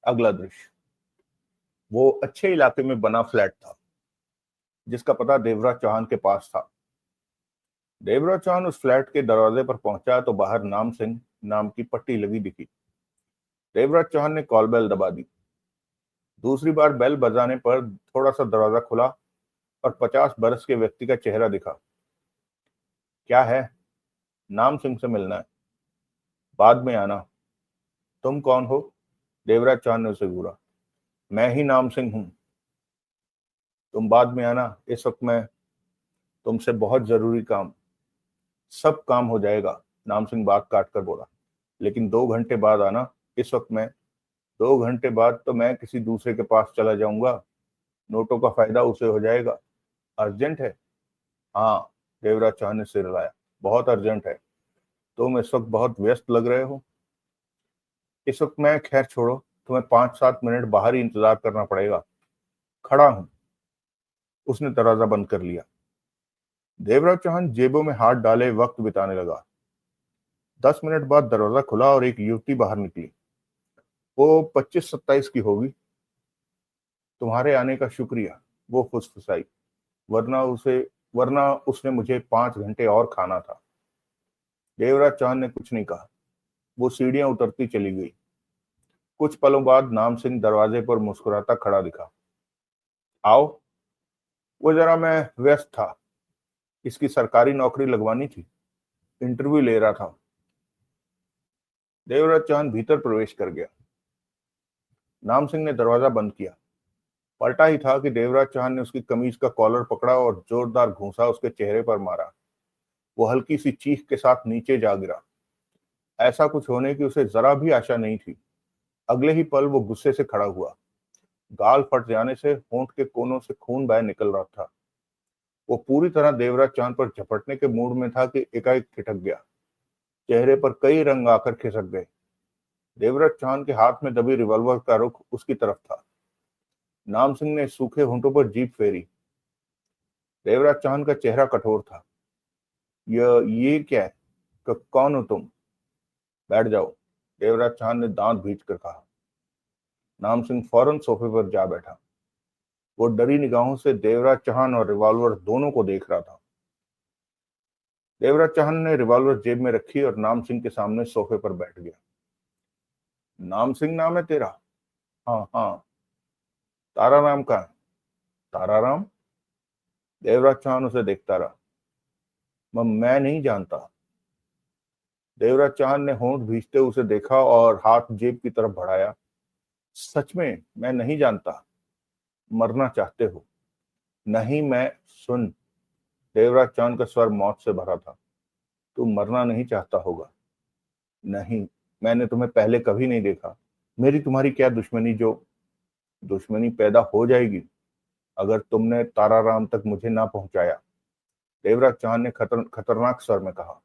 अगला दृश्य। वो अच्छे इलाके में बना फ्लैट था जिसका पता देवराज चौहान के पास था। देवराज चौहान उस फ्लैट के दरवाजे पर पहुंचा तो बाहर नाम सिंह नाम की पट्टी लगी दिखी। देवराज चौहान ने कॉल बेल दबा दी। दूसरी बार बेल बजाने पर थोड़ा सा दरवाजा खुला और 50 बरस के व्यक्ति का चेहरा दिखा। क्या है? नाम सिंह से मिलना है। बाद में आना। तुम कौन हो? देवराज चांद ने उसे घूरा। मैं ही नाम सिंह हूं। तुम बाद में आना, इस वक्त मैं तुमसे बहुत जरूरी काम। सब काम हो जाएगा, नाम सिंह बात काट कर बोला, लेकिन 2 घंटे बाद आना। इस वक्त मैं 2 घंटे बाद तो मैं किसी दूसरे के पास चला जाऊंगा। नोटों का फायदा उसे हो जाएगा। अर्जेंट है? हाँ, देवराज चांद ने सिर हिलाया। बहुत अर्जेंट है। तुम इस वक्त बहुत व्यस्त लग रहे हो। इस वक्त मैं, खैर छोड़ो, तुम्हें 5-7 मिनट बाहर ही इंतजार करना पड़ेगा। खड़ा हूं। उसने दरवाजा बंद कर लिया। देवराज चौहान जेबों में हाथ डाले वक्त बिताने लगा। 10 मिनट बाद दरवाजा खुला और एक युवती बाहर निकली। वो 25-27 की होगी। तुम्हारे आने का शुक्रिया, वो फुसफुसाई। वरना उसे वरना उसने मुझे 5 घंटे और खाना था। देवराज चौहान ने कुछ नहीं कहा। वो सीढ़ियां उतरती चली गई। कुछ पलों बाद नाम सिंह दरवाजे पर मुस्कुराता खड़ा दिखा। आओ। वो जरा, मैं व्यस्त था। इसकी सरकारी नौकरी लगवानी थी। इंटरव्यू ले रहा था। देवराज चौहान भीतर प्रवेश कर गया। नाम सिंह ने दरवाजा बंद किया। पलटा ही था कि देवराज चौहान ने उसकी कमीज का कॉलर पकड़ा और जोरदार घूंसा उसके चेहरे पर मारा। वो हल्की सी चीख के साथ नीचे जा गिरा। ऐसा कुछ होने की उसे जरा भी आशा नहीं थी। अगले ही पल वो गुस्से से खड़ा हुआ। गाल फट जाने से होंठ के कोनों से खून बह निकल रहा था। वो पूरी तरह देवराज चांद पर झपटने के मूड में था कि एकाएक ठिठक गया। चेहरे पर कई रंग आकर खिसक गए। देवराज चांद के हाथ में दबी रिवॉल्वर का रुख उसकी तरफ था। नाम सिंह ने सूखे होंठों पर जीभ फेरी। देवराज चांद का चेहरा कठोर था। ये क्या है? कौन हो तुम? बैठ जाओ, देवराज चांद ने दांत भींच कर कहा। नाम सिंह फौरन सोफे पर जा बैठा। वो डरी निगाहों से देवराज चौहान और रिवॉल्वर दोनों को देख रहा था। देवराज चौहान ने रिवॉल्वर जेब में रखी और नाम सिंह के सामने सोफे पर बैठ गया। नाम सिंह नाम है तेरा? हाँ हाँ। ताराराम का है? ताराराम? देवराज चौहान उसे देखता रहा। मैं नहीं जानता। देवराज चौहान ने होंठ भींचते उसे देखा और हाथ जेब की तरफ बढ़ाया। सच में मैं नहीं जानता। मरना चाहते हो? नहीं, मैं, सुन। देवराज चौहान का स्वर मौत से भरा था। तू मरना नहीं चाहता होगा। नहीं, मैंने तुम्हें पहले कभी नहीं देखा। मेरी तुम्हारी क्या दुश्मनी जो दुश्मनी पैदा हो जाएगी अगर तुमने ताराराम तक मुझे ना पहुंचाया। देवराज चौहान ने खतरनाक स्वर में कहा।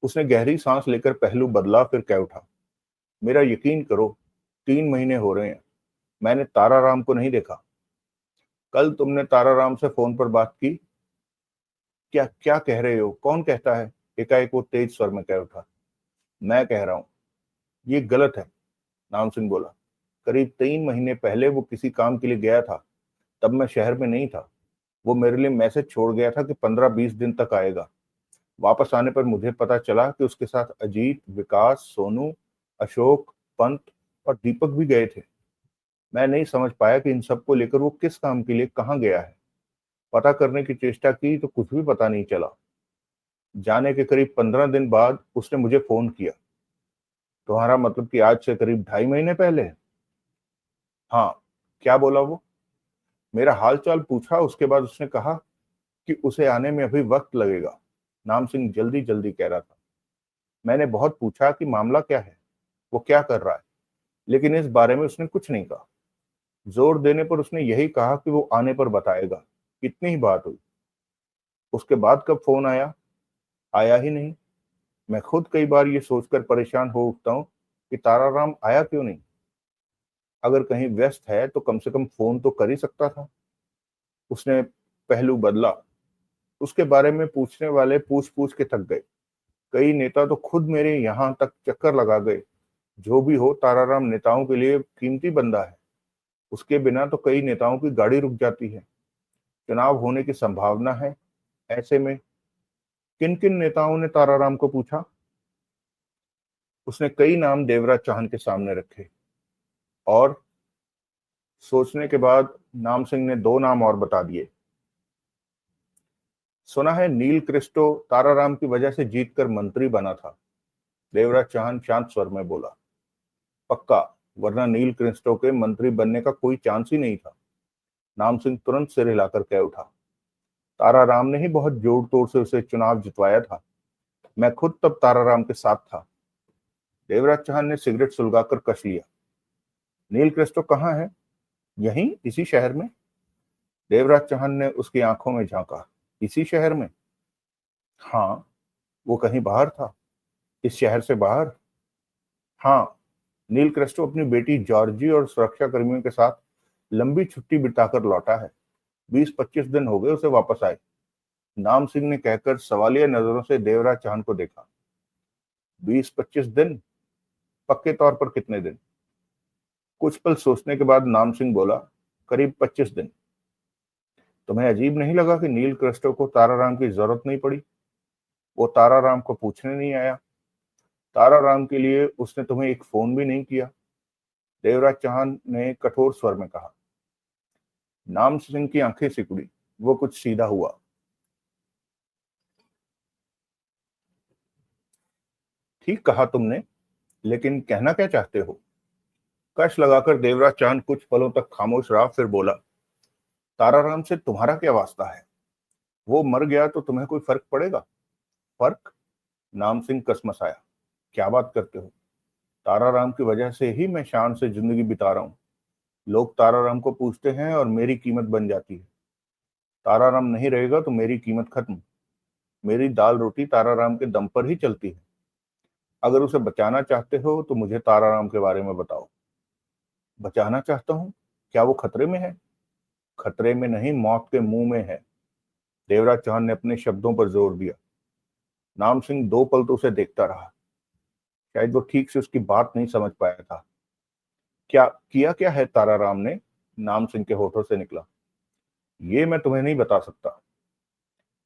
उसने गहरी सांस लेकर पहलू बदला, फिर कह उठा। मेरा यकीन करो, 3 महीने हो रहे हैं मैंने ताराराम को नहीं देखा। कल तुमने ताराराम से फोन पर बात की? क्या क्या कह रहे हो? कौन कहता है? एकाएक वो तेज स्वर में कह उठा। मैं कह रहा हूं, ये गलत है। नाम सिंह बोला। करीब 3 महीने पहले वो किसी काम के लिए गया था। तब मैं शहर में नहीं था। वो मेरे लिए मैसेज छोड़ गया था कि 15-20 दिन तक आएगा। वापस आने पर मुझे पता चला कि उसके साथ अजीत, विकास, सोनू, अशोक, पंत और दीपक भी गए थे। मैं नहीं समझ पाया कि इन सबको लेकर वो किस काम के लिए कहाँ गया है। पता करने की चेष्टा की तो कुछ भी पता नहीं चला। जाने के करीब 15 दिन बाद उसने मुझे फोन किया। तुम्हारा मतलब कि आज से करीब 2.5 महीने पहले? हाँ। क्या बोला वो? मेरा हाल चाल पूछा, उसके बाद उसने कहा कि उसे आने में अभी वक्त लगेगा। नाम सिंह जल्दी जल्दी कह रहा था। मैंने बहुत पूछा कि मामला क्या है, वो क्या कर रहा है, लेकिन इस बारे में उसने कुछ नहीं कहा। जोर देने पर उसने यही कहा कि वो आने पर बताएगा। इतनी ही बात हुई। उसके बाद कब फोन आया? आया ही नहीं। मैं खुद कई बार ये सोचकर परेशान हो उठता हूँ कि ताराराम आया क्यों नहीं। अगर कहीं व्यस्त है तो कम से कम फोन तो कर ही सकता था। उसने पहलू बदला। उसके बारे में पूछने वाले पूछ पूछ के थक गए। कई नेता तो खुद मेरे यहाँ तक चक्कर लगा गए। जो भी हो, ताराराम नेताओं के लिए कीमती बंदा है। उसके बिना तो कई नेताओं की गाड़ी रुक जाती है। चुनाव होने की संभावना है। ऐसे में किन किन नेताओं ने ताराराम को पूछा? उसने कई नाम देवराज चौहान के सामने रखे और सोचने के बाद नाम सिंह ने 2 नाम और बता दिए। सुना है नील क्रिस्टो ताराराम की वजह से जीतकर मंत्री बना था। देवराज चौहान शांत स्वर में बोला, पक्का, वरना नील क्रिस्टो के मंत्री बनने का कोई चांस ही नहीं था। नाम सिंह तुरंत सिर हिलाकर कह उठा, तारा राम ने ही बहुत जोर तोड़ से उसे चुनाव जितवाया था। मैं खुद तब तारा राम के साथ था। देवराज चौहान ने सिगरेट सुलगाकर कस लिया। नील क्रिस्टो कहाँ है? यहीं, इसी शहर में। देवराज चौहान ने उसकी आंखों में झांका। इसी शहर में? हाँ। वो कहीं बाहर था? इस शहर से बाहर? हाँ। नील क्रिस्टो अपनी बेटी जॉर्जी और सुरक्षा कर्मियों के साथ लंबी छुट्टी बिताकर लौटा है। 20-25 दिन हो गए उसे वापस आए। नाम सिंह ने कहकर सवालिया नजरों से देवराज चौहान को देखा। 20-25 दिन? पक्के तौर पर कितने दिन? कुछ पल सोचने के बाद नाम सिंह बोला, करीब 25 दिन। तुम्हें अजीब नहीं लगा कि नील क्रिस्टो को ताराराम की जरूरत नहीं पड़ी? वो ताराराम को पूछने नहीं आया? ताराराम के लिए उसने तुम्हें एक फोन भी नहीं किया? देवराज चौहान ने कठोर स्वर में कहा। नाम सिंह की आंखें सिकुड़ी। वो कुछ सीधा हुआ। ठीक कहा तुमने, लेकिन कहना क्या चाहते हो? कश लगाकर देवराज चौहान कुछ पलों तक खामोश रहा, फिर बोला, ताराराम से तुम्हारा क्या वास्ता है? वो मर गया तो तुम्हें कोई फर्क पड़ेगा? फर्क? नाम सिंह कसमसाया। क्या बात करते हो? ताराराम की वजह से ही मैं शान से जिंदगी बिता रहा हूँ। लोग ताराराम को पूछते हैं और मेरी कीमत बन जाती है। ताराराम नहीं रहेगा तो मेरी कीमत खत्म। मेरी दाल रोटी ताराराम के दम पर ही चलती है। अगर उसे बचाना चाहते हो तो मुझे ताराराम के बारे में बताओ। बचाना चाहता हूँ? क्या वो खतरे में है? खतरे में नहीं, मौत के मुंह में है। देवराज चौहान ने अपने शब्दों पर जोर दिया। नाम सिंह 2 पल तो उसे देखता रहा। शायद वो ठीक से उसकी बात नहीं समझ पाया था। क्या है ताराराम ने? नाम सिंह के होठों से निकला। ये मैं तुम्हें नहीं बता सकता।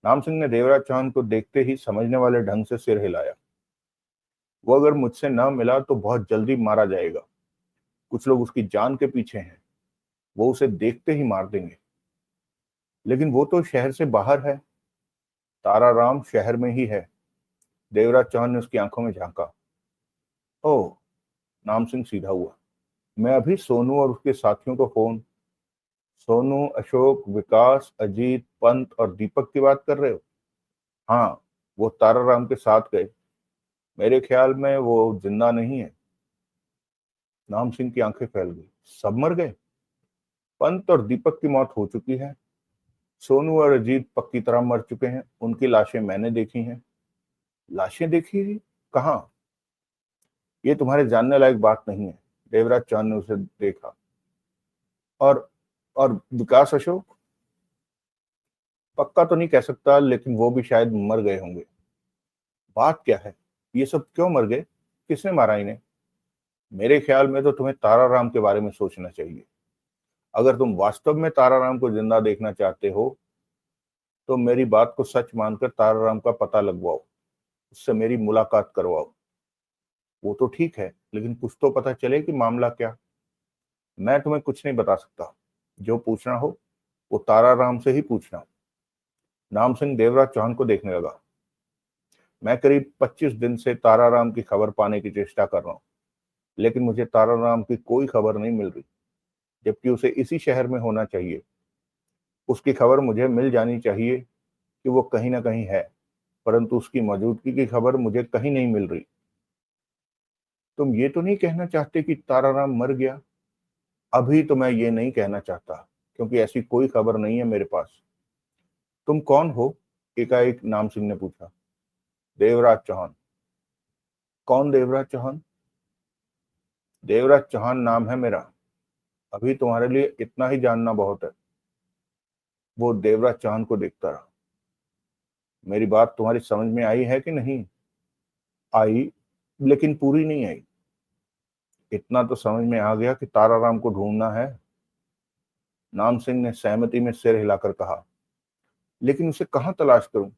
नाम सिंह ने देवराज चौहान को देखते ही समझने वाले ढंग से सिर हिलाया। वो अगर मुझसे न मिला तो बहुत जल्दी मारा जाएगा। कुछ लोग उसकी जान के पीछे हैं। वो उसे देखते ही मार देंगे। लेकिन वो तो शहर से बाहर है। ताराराम शहर में ही है। देवराज चौहान ने उसकी आंखों में झांका। ओह। नाम सिंह सीधा हुआ। मैं अभी सोनू और उसके साथियों को फोन। सोनू, अशोक, विकास, अजीत, पंत और दीपक की बात कर रहे हो? हाँ। वो ताराराम के साथ गए। मेरे ख्याल में वो जिंदा नहीं है। नाम सिंह की आंखें फैल गई। सब मर गए? पंत और दीपक की मौत हो चुकी है। सोनू और अजीत पक्की तरह मर चुके हैं। उनकी लाशें मैंने देखी हैं। लाशें देखी? कहाँ? ये तुम्हारे जानने लायक बात नहीं है। देवराज चौहान ने उसे देखा। और और विकास, अशोक? पक्का तो नहीं कह सकता, लेकिन वो भी शायद मर गए होंगे। बात क्या है? ये सब क्यों मर गए? किसने मारा इन्हें? मेरे ख्याल में तो तुम्हें ताराराम के बारे में सोचना चाहिए। अगर तुम वास्तव में ताराराम को जिंदा देखना चाहते हो तो मेरी बात को सच मानकर ताराराम का पता लगवाओ। उससे मेरी मुलाकात करवाओ। वो तो ठीक है, लेकिन कुछ तो पता चले कि मामला क्या। मैं तुम्हें कुछ नहीं बता सकता। जो पूछना हो वो ताराराम से ही पूछना। नाम सिंह देवराज चौहान को देखने लगा। मैं करीब 25 दिन से ताराराम की खबर पाने की चेष्टा कर रहा हूँ, लेकिन मुझे ताराराम की कोई खबर नहीं मिल रही, जबकि उसे इसी शहर में होना चाहिए। उसकी खबर मुझे मिल जानी चाहिए कि वो कहीं ना कहीं है, परंतु उसकी मौजूदगी की खबर मुझे कहीं नहीं मिल रही। तुम ये तो नहीं कहना चाहते कि ताराराम मर गया? अभी तो मैं ये नहीं कहना चाहता, क्योंकि ऐसी कोई खबर नहीं है मेरे पास। तुम कौन हो? एकाएक नाम सिंह ने पूछा। देवराज चौहान। कौन देवराज चौहान? देवराज चौहान नाम है मेरा। अभी तुम्हारे लिए इतना ही जानना बहुत है। वो देवराज चौहान को देखता रहा। मेरी बात तुम्हारी समझ में आई है कि नहीं? आई, लेकिन पूरी नहीं आई। इतना तो समझ में आ गया कि ताराराम को ढूंढना है। नाम सिंह ने सहमति में सिर हिलाकर कहा। लेकिन उसे कहाँ तलाश करूं?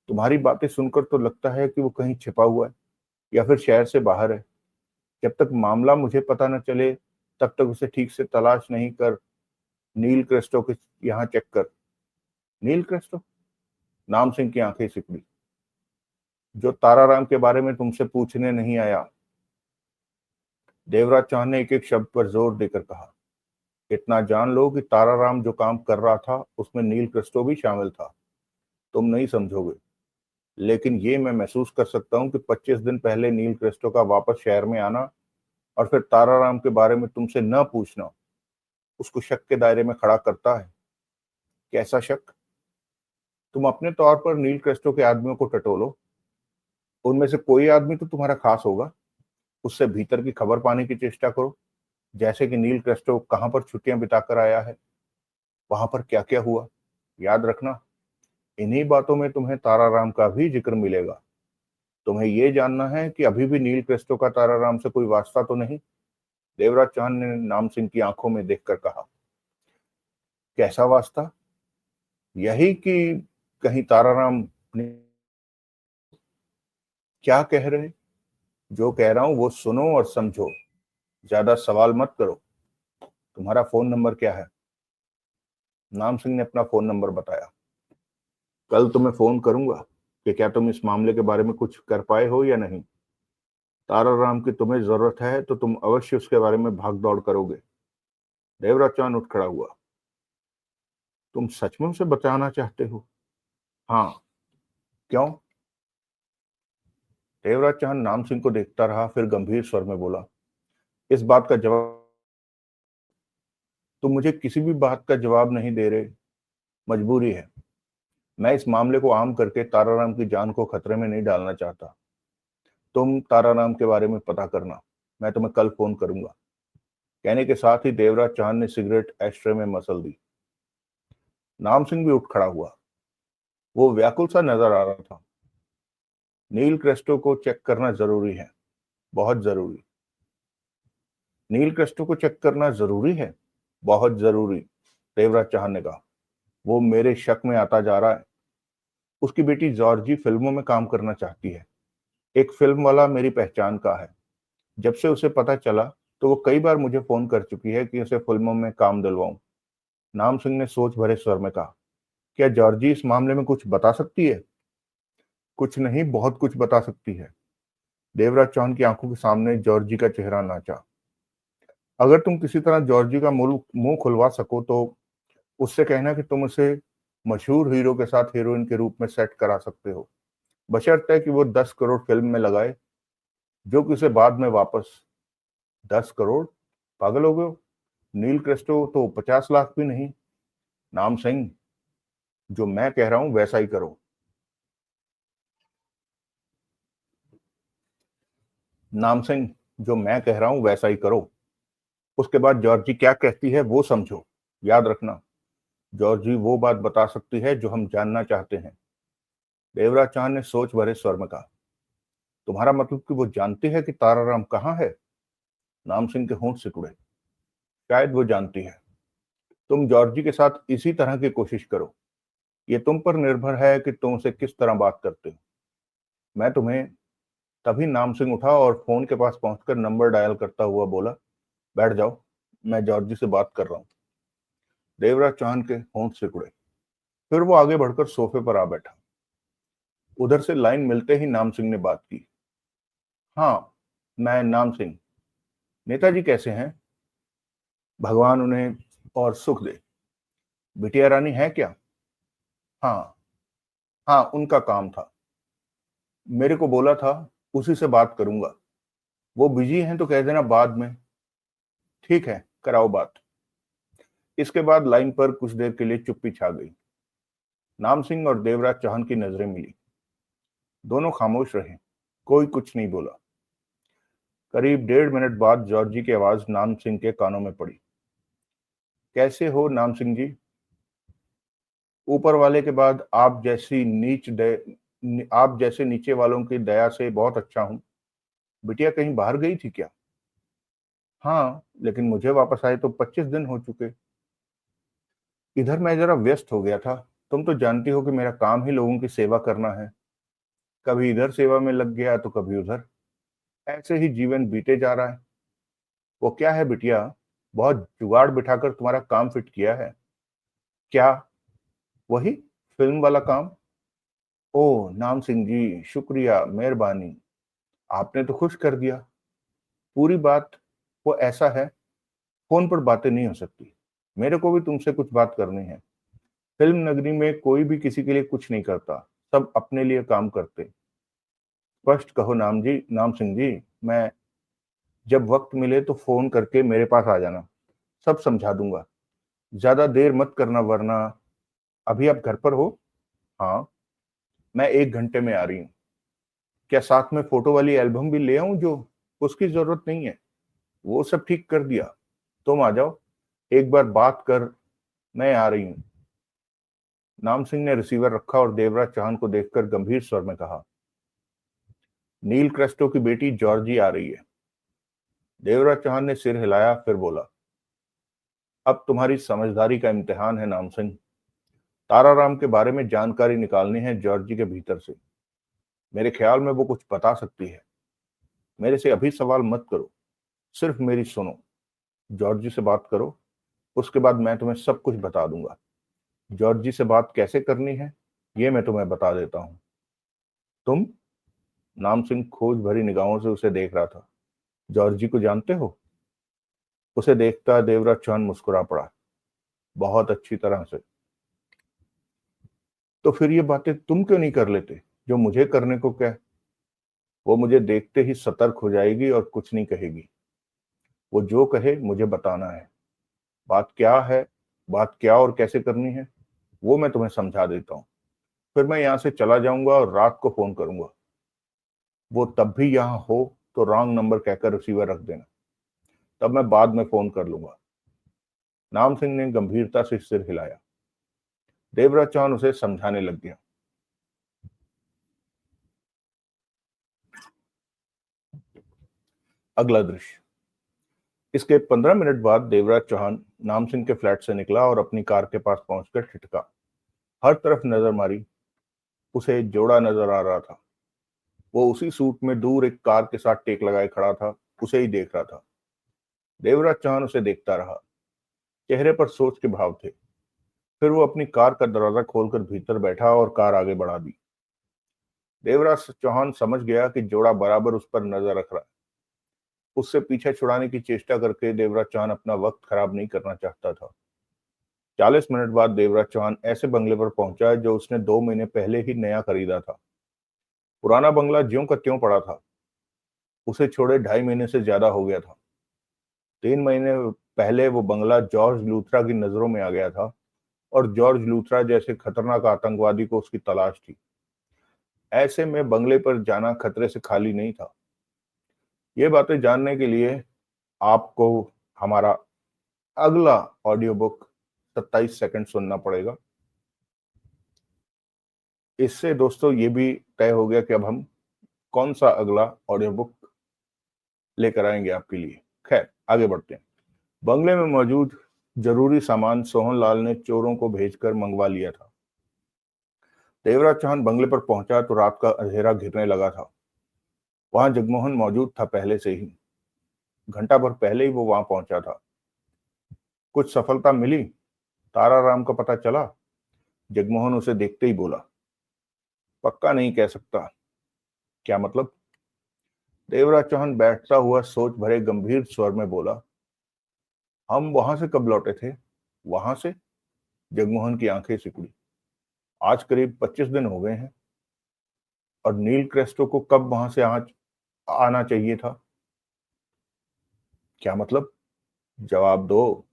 तुम्हारी बातें सुनकर तो लगता है कि वो कहीं छिपा हुआ है या फिर शहर से बाहर है। जब तक मामला मुझे पता न चले तब तक उसे ठीक से तलाश नहीं कर। नील क्रिस्टो के यहाँ चेक कर। नील क्रिस्टो? नाम सिंह की आंखें सिकुड़ी। जो ताराराम के बारे में तुमसे पूछने नहीं आया। देवराज चौहान ने एक एक शब्द पर जोर देकर कहा, इतना जान लो कि ताराराम जो काम कर रहा था उसमें नील क्रिस्टो भी शामिल था। तुम नहीं समझोगे, लेकिन ये मैं महसूस कर सकता हूँ कि 25 दिन पहले नील क्रिस्टो का वापस शहर में आना और फिर ताराराम के बारे में तुमसे न पूछना उसको शक के दायरे में खड़ा करता है। कैसा शक? तुम अपने तौर पर नील क्रिस्टो के आदमियों को टटोलो, उनमें से कोई आदमी तो तुम्हारा खास होगा। उससे भीतर की खबर पाने की चेष्टा करो, जैसे कि नील क्रिस्टो कहाँ पर छुट्टियां बिताकर आया है, वहां पर क्या क्या हुआ। याद रखना, इन्हीं बातों में तुम्हें ताराराम का भी जिक्र मिलेगा। तुम्हें यह जानना है कि अभी भी नील क्रिस्टो का ताराराम से कोई वास्ता तो नहीं। देवराज चौहान ने नाम सिंह की आंखों में देखकर कहा, कैसा वास्ता? यही कि कहीं ताराराम ने क्या कह रहे? जो कह रहा हूं वो सुनो और समझो, ज्यादा सवाल मत करो। तुम्हारा फोन नंबर क्या है? नाम सिंह ने अपना फोन नंबर बताया। कल तुम्हें फोन करूंगा कि क्या तुम इस मामले के बारे में कुछ कर पाए हो या नहीं। ताराराम की तुम्हें जरूरत है तो तुम अवश्य उसके बारे में भाग दौड़ करोगे। देवराज चौहान उठ खड़ा हुआ। तुम सच में उसे बचाना चाहते हो? हाँ। क्यों? देवराज चौहान नाम सिंह को देखता रहा, फिर गंभीर स्वर में बोला, इस बात का जवाब। तुम मुझे किसी भी बात का जवाब नहीं दे रहे। मजबूरी है। मैं इस मामले को आम करके ताराराम की जान को खतरे में नहीं डालना चाहता। तुम ताराराम के बारे में पता करना, मैं तुम्हें कल फोन करूंगा। कहने के साथ ही देवराज चौहान ने सिगरेट एस्ट्रे में मसल दी। नाम सिंह भी उठ खड़ा हुआ। वो व्याकुल सा नजर आ रहा था। नील क्रेस्टो को चेक करना जरूरी है, बहुत जरूरी। नील क्रेस्टो को चेक करना जरूरी है, बहुत जरूरी, देवराज चौहान ने कहा। वो मेरे शक में आता जा रहा है। उसकी बेटी जॉर्जी फिल्मों में काम करना चाहती है। एक फिल्म वाला मेरी पहचान का है। जब से उसे पता चला तो वो कई बार मुझे फोन कर चुकी है कि उसे फिल्मों में काम दिलवाऊं। नाम सिंह ने सोच भरे स्वर में कहा, क्या जॉर्जी इस मामले में कुछ बता सकती है? कुछ नहीं, बहुत कुछ बता सकती है। देवराज चौहान की आंखों के सामने जॉर्जी का चेहरा नाचा। अगर तुम किसी तरह जॉर्जी का मुंह खुलवा सको तो उससे कहना कि तुम उसे मशहूर हीरो के साथ हीरोइन के रूप में सेट करा सकते हो, बशर्ते कि वो 10 करोड़ फिल्म में लगाए, जो कि उसे बाद में वापस। 10 करोड़? पागल हो गए हो? नील क्रिस्टो तो 50 लाख भी नहीं। नाम सिंह, जो मैं कह रहा हूं वैसा ही करो। नाम सिंह, जो मैं कह रहा हूं वैसा ही करो। उसके बाद जॉर्जी क्या कहती है वो समझो। याद रखना, जॉर्जी वो बात बता सकती है जो हम जानना चाहते हैं। देवराज चौहान ने सोच भरे स्वर में कहा, तुम्हारा मतलब कि वो जानती है कि ताराराम कहाँ है? नाम सिंह के होंठ सिकुड़े। शायद वो जानती है। तुम जॉर्जी के साथ इसी तरह की कोशिश करो। ये तुम पर निर्भर है कि तुम उसे किस तरह बात करते हो। मैं तुम्हें। तभी नाम सिंह उठा और फोन के पास पहुंचकर नंबर डायल करता हुआ बोला, बैठ जाओ, मैं जॉर्जी से बात कर रहा हूँ। देवराज चौहान के होंठ सिकुड़े। फिर वो आगे बढ़कर सोफे पर आ बैठा। उधर से लाइन मिलते ही नाम सिंह ने बात की। हाँ, मैं नाम सिंह। नेताजी कैसे हैं? भगवान उन्हें और सुख दे। बिटिया रानी है क्या? हाँ। हाँ, उनका काम था। मेरे को बोला था उसी से बात करूंगा। वो बिजी हैं तो कह देना बाद में। ठीक है, कराओ बात। इसके बाद लाइन पर कुछ देर के लिए चुप्पी छा गई। नाम सिंह और देवराज चौहान की नजरें मिली। दोनों खामोश रहे। कोई कुछ नहीं बोला। करीब 1.5 मिनट बाद जॉर्जी की आवाज नाम सिंह के कानों में पड़ी। कैसे हो नाम सिंह जी? ऊपर वाले के बाद आप जैसे नीचे वालों की दया से बहुत अच्छा हूं। बिटिया कहीं बाहर गई थी क्या? हाँ, लेकिन मुझे वापस आए तो 25 दिन हो चुके। इधर मैं जरा व्यस्त हो गया था। तुम तो जानती हो कि मेरा काम ही लोगों की सेवा करना है। कभी इधर सेवा में लग गया तो कभी उधर। ऐसे ही जीवन बीते जा रहा है। वो क्या है बिटिया, बहुत जुगाड़ बिठाकर तुम्हारा काम फिट किया है। क्या? वही फिल्म वाला काम। ओह नाम सिंह जी, शुक्रिया, मेहरबानी। आपने तो खुश कर दिया। पूरी बात वो ऐसा है, फोन पर बातें नहीं हो सकती। मेरे को भी तुमसे कुछ बात करनी है। फिल्म नगरी में कोई भी किसी के लिए कुछ नहीं करता, सब अपने लिए काम करते। स्पष्ट कहो नाम सिंह जी। मैं जब वक्त मिले तो फोन करके मेरे पास आ जाना, सब समझा दूंगा। ज्यादा देर मत करना वरना। अभी आप घर पर हो? हाँ, मैं 1 घंटे में आ रही हूँ। क्या साथ में फोटो वाली एल्बम भी ले आऊं? जो उसकी जरूरत नहीं है, वो सब ठीक कर दिया। तुम आ जाओ, एक बार बात कर। मैं आ रही हूँ। नाम सिंह ने रिसीवर रखा और देवराज चौहान को देखकर गंभीर स्वर में कहा, नील क्रेस्टो की बेटी जॉर्जी आ रही है। देवराज चौहान ने सिर हिलाया, फिर बोला, अब तुम्हारी समझदारी का इम्तिहान है नाम सिंह। ताराराम के बारे में जानकारी निकालनी है जॉर्जी के भीतर से। मेरे ख्याल में वो कुछ बता सकती है। मेरे से अभी सवाल मत करो, सिर्फ मेरी सुनो। जॉर्जी से बात करो, उसके बाद मैं तुम्हें सब कुछ बता दूंगा। जॉर्जी से बात कैसे करनी है, ये मैं तुम्हें बता देता हूँ। तुम? नाम सिंह खोज भरी निगाहों से उसे देख रहा था। जॉर्जी को जानते हो? उसे देखता देवराज चौहान मुस्कुरा पड़ा, बहुत अच्छी तरह से। तो फिर ये बातें तुम क्यों नहीं कर लेते, जो मुझे करने को कह? वो मुझे देखते ही सतर्क हो जाएगी और कुछ नहीं कहेगी। वो जो कहे मुझे बताना है। बात क्या है, बात क्या और कैसे करनी है, वो मैं तुम्हें समझा देता हूँ। फिर मैं यहाँ से चला जाऊंगा और रात को फोन करूंगा। वो तब भी यहाँ हो तो रॉन्ग नंबर कहकर रिसीवर रख देना, तब मैं बाद में फोन कर लूंगा। नाम सिंह ने गंभीरता से सिर हिलाया। देवराज चौहान उसे समझाने लग गया। अगला दृश्य। इसके 15 मिनट बाद देवराज चौहान नाम सिंह के फ्लैट से निकला और अपनी कार के पास पहुंचकर ठिठका। हर तरफ नजर मारी, उसे जोड़ा नजर आ रहा था। वो उसी सूट में दूर एक कार के साथ टेक लगाए खड़ा था, उसे ही देख रहा था। देवराज चौहान उसे देखता रहा। चेहरे पर सोच के भाव थे। फिर वो अपनी कार का दरवाजा खोलकर भीतर बैठा और कार आगे बढ़ा दी। देवराज चौहान समझ गया कि जोड़ा बराबर उस पर नजर रख रहा है। उससे पीछे छुड़ाने की चेष्टा करके देवराज चौहान अपना वक्त खराब नहीं करना चाहता था। 40 मिनट बाद देवराज चौहान ऐसे बंगले पर पहुंचा जो उसने 2 महीने पहले ही नया खरीदा था। पुराना बंगला ज्यों का त्यों पड़ा था। उसे छोड़े 2.5 महीने से ज्यादा हो गया था। 3 महीने पहले वो बंगला जॉर्ज लूथरा की नजरों में आ गया था और जॉर्ज लूथरा जैसे खतरनाक आतंकवादी को उसकी तलाश थी। ऐसे में बंगले पर जाना खतरे से खाली नहीं था। ये बातें जानने के लिए आपको हमारा अगला ऑडियो बुक 27 सेकंड सुनना पड़ेगा। इससे दोस्तों ये भी तय हो गया कि अब हम कौन सा अगला ऑडियो बुक लेकर आएंगे आपके लिए। खैर, आगे बढ़ते हैं। बंगले में मौजूद जरूरी सामान सोहनलाल ने चोरों को भेजकर मंगवा लिया था। देवराज चौहान बंगले पर पहुंचा तो रात का अंधेरा घिरने लगा था। वहां जगमोहन मौजूद था पहले से ही। घंटा भर पहले ही वो वहां पहुंचा था। कुछ सफलता मिली? ताराराम का पता चला? जगमोहन उसे देखते ही बोला। पक्का नहीं कह सकता। क्या मतलब? देवराज चौहान बैठता हुआ सोच भरे गंभीर स्वर में बोला। हम वहां से कब लौटे थे? वहां से? जगमोहन की आंखें सिकुड़ी। आज करीब 25 दिन हो गए हैं। और नील क्रेस्टो को कब वहां से आज आना चाहिए था? क्या मतलब? जवाब दो।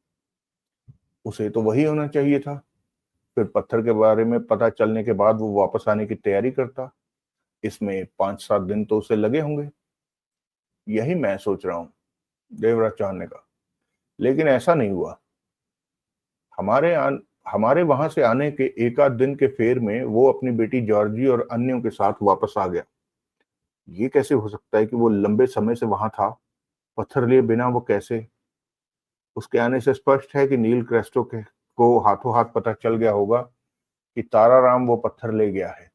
उसे तो वही होना चाहिए था। फिर पत्थर के बारे में पता चलने के बाद वो वापस आने की तैयारी करता। इसमें 5-7 दिन तो उसे लगे होंगे। यही मैं सोच रहा हूं, देवराज चौहान ने कहा। लेकिन ऐसा नहीं हुआ। हमारे हमारे वहां से आने के एक आध दिन के फेर में वो अपनी बेटी जॉर्जी और अन्यों के साथ वापस आ गया। ये कैसे हो सकता है कि वो लंबे समय से वहां था? पत्थर लिए बिना वो कैसे? उसके आने से स्पष्ट है कि नील क्रेस्टो के को हाथों हाथ पता चल गया होगा कि ताराराम वो पत्थर ले गया है।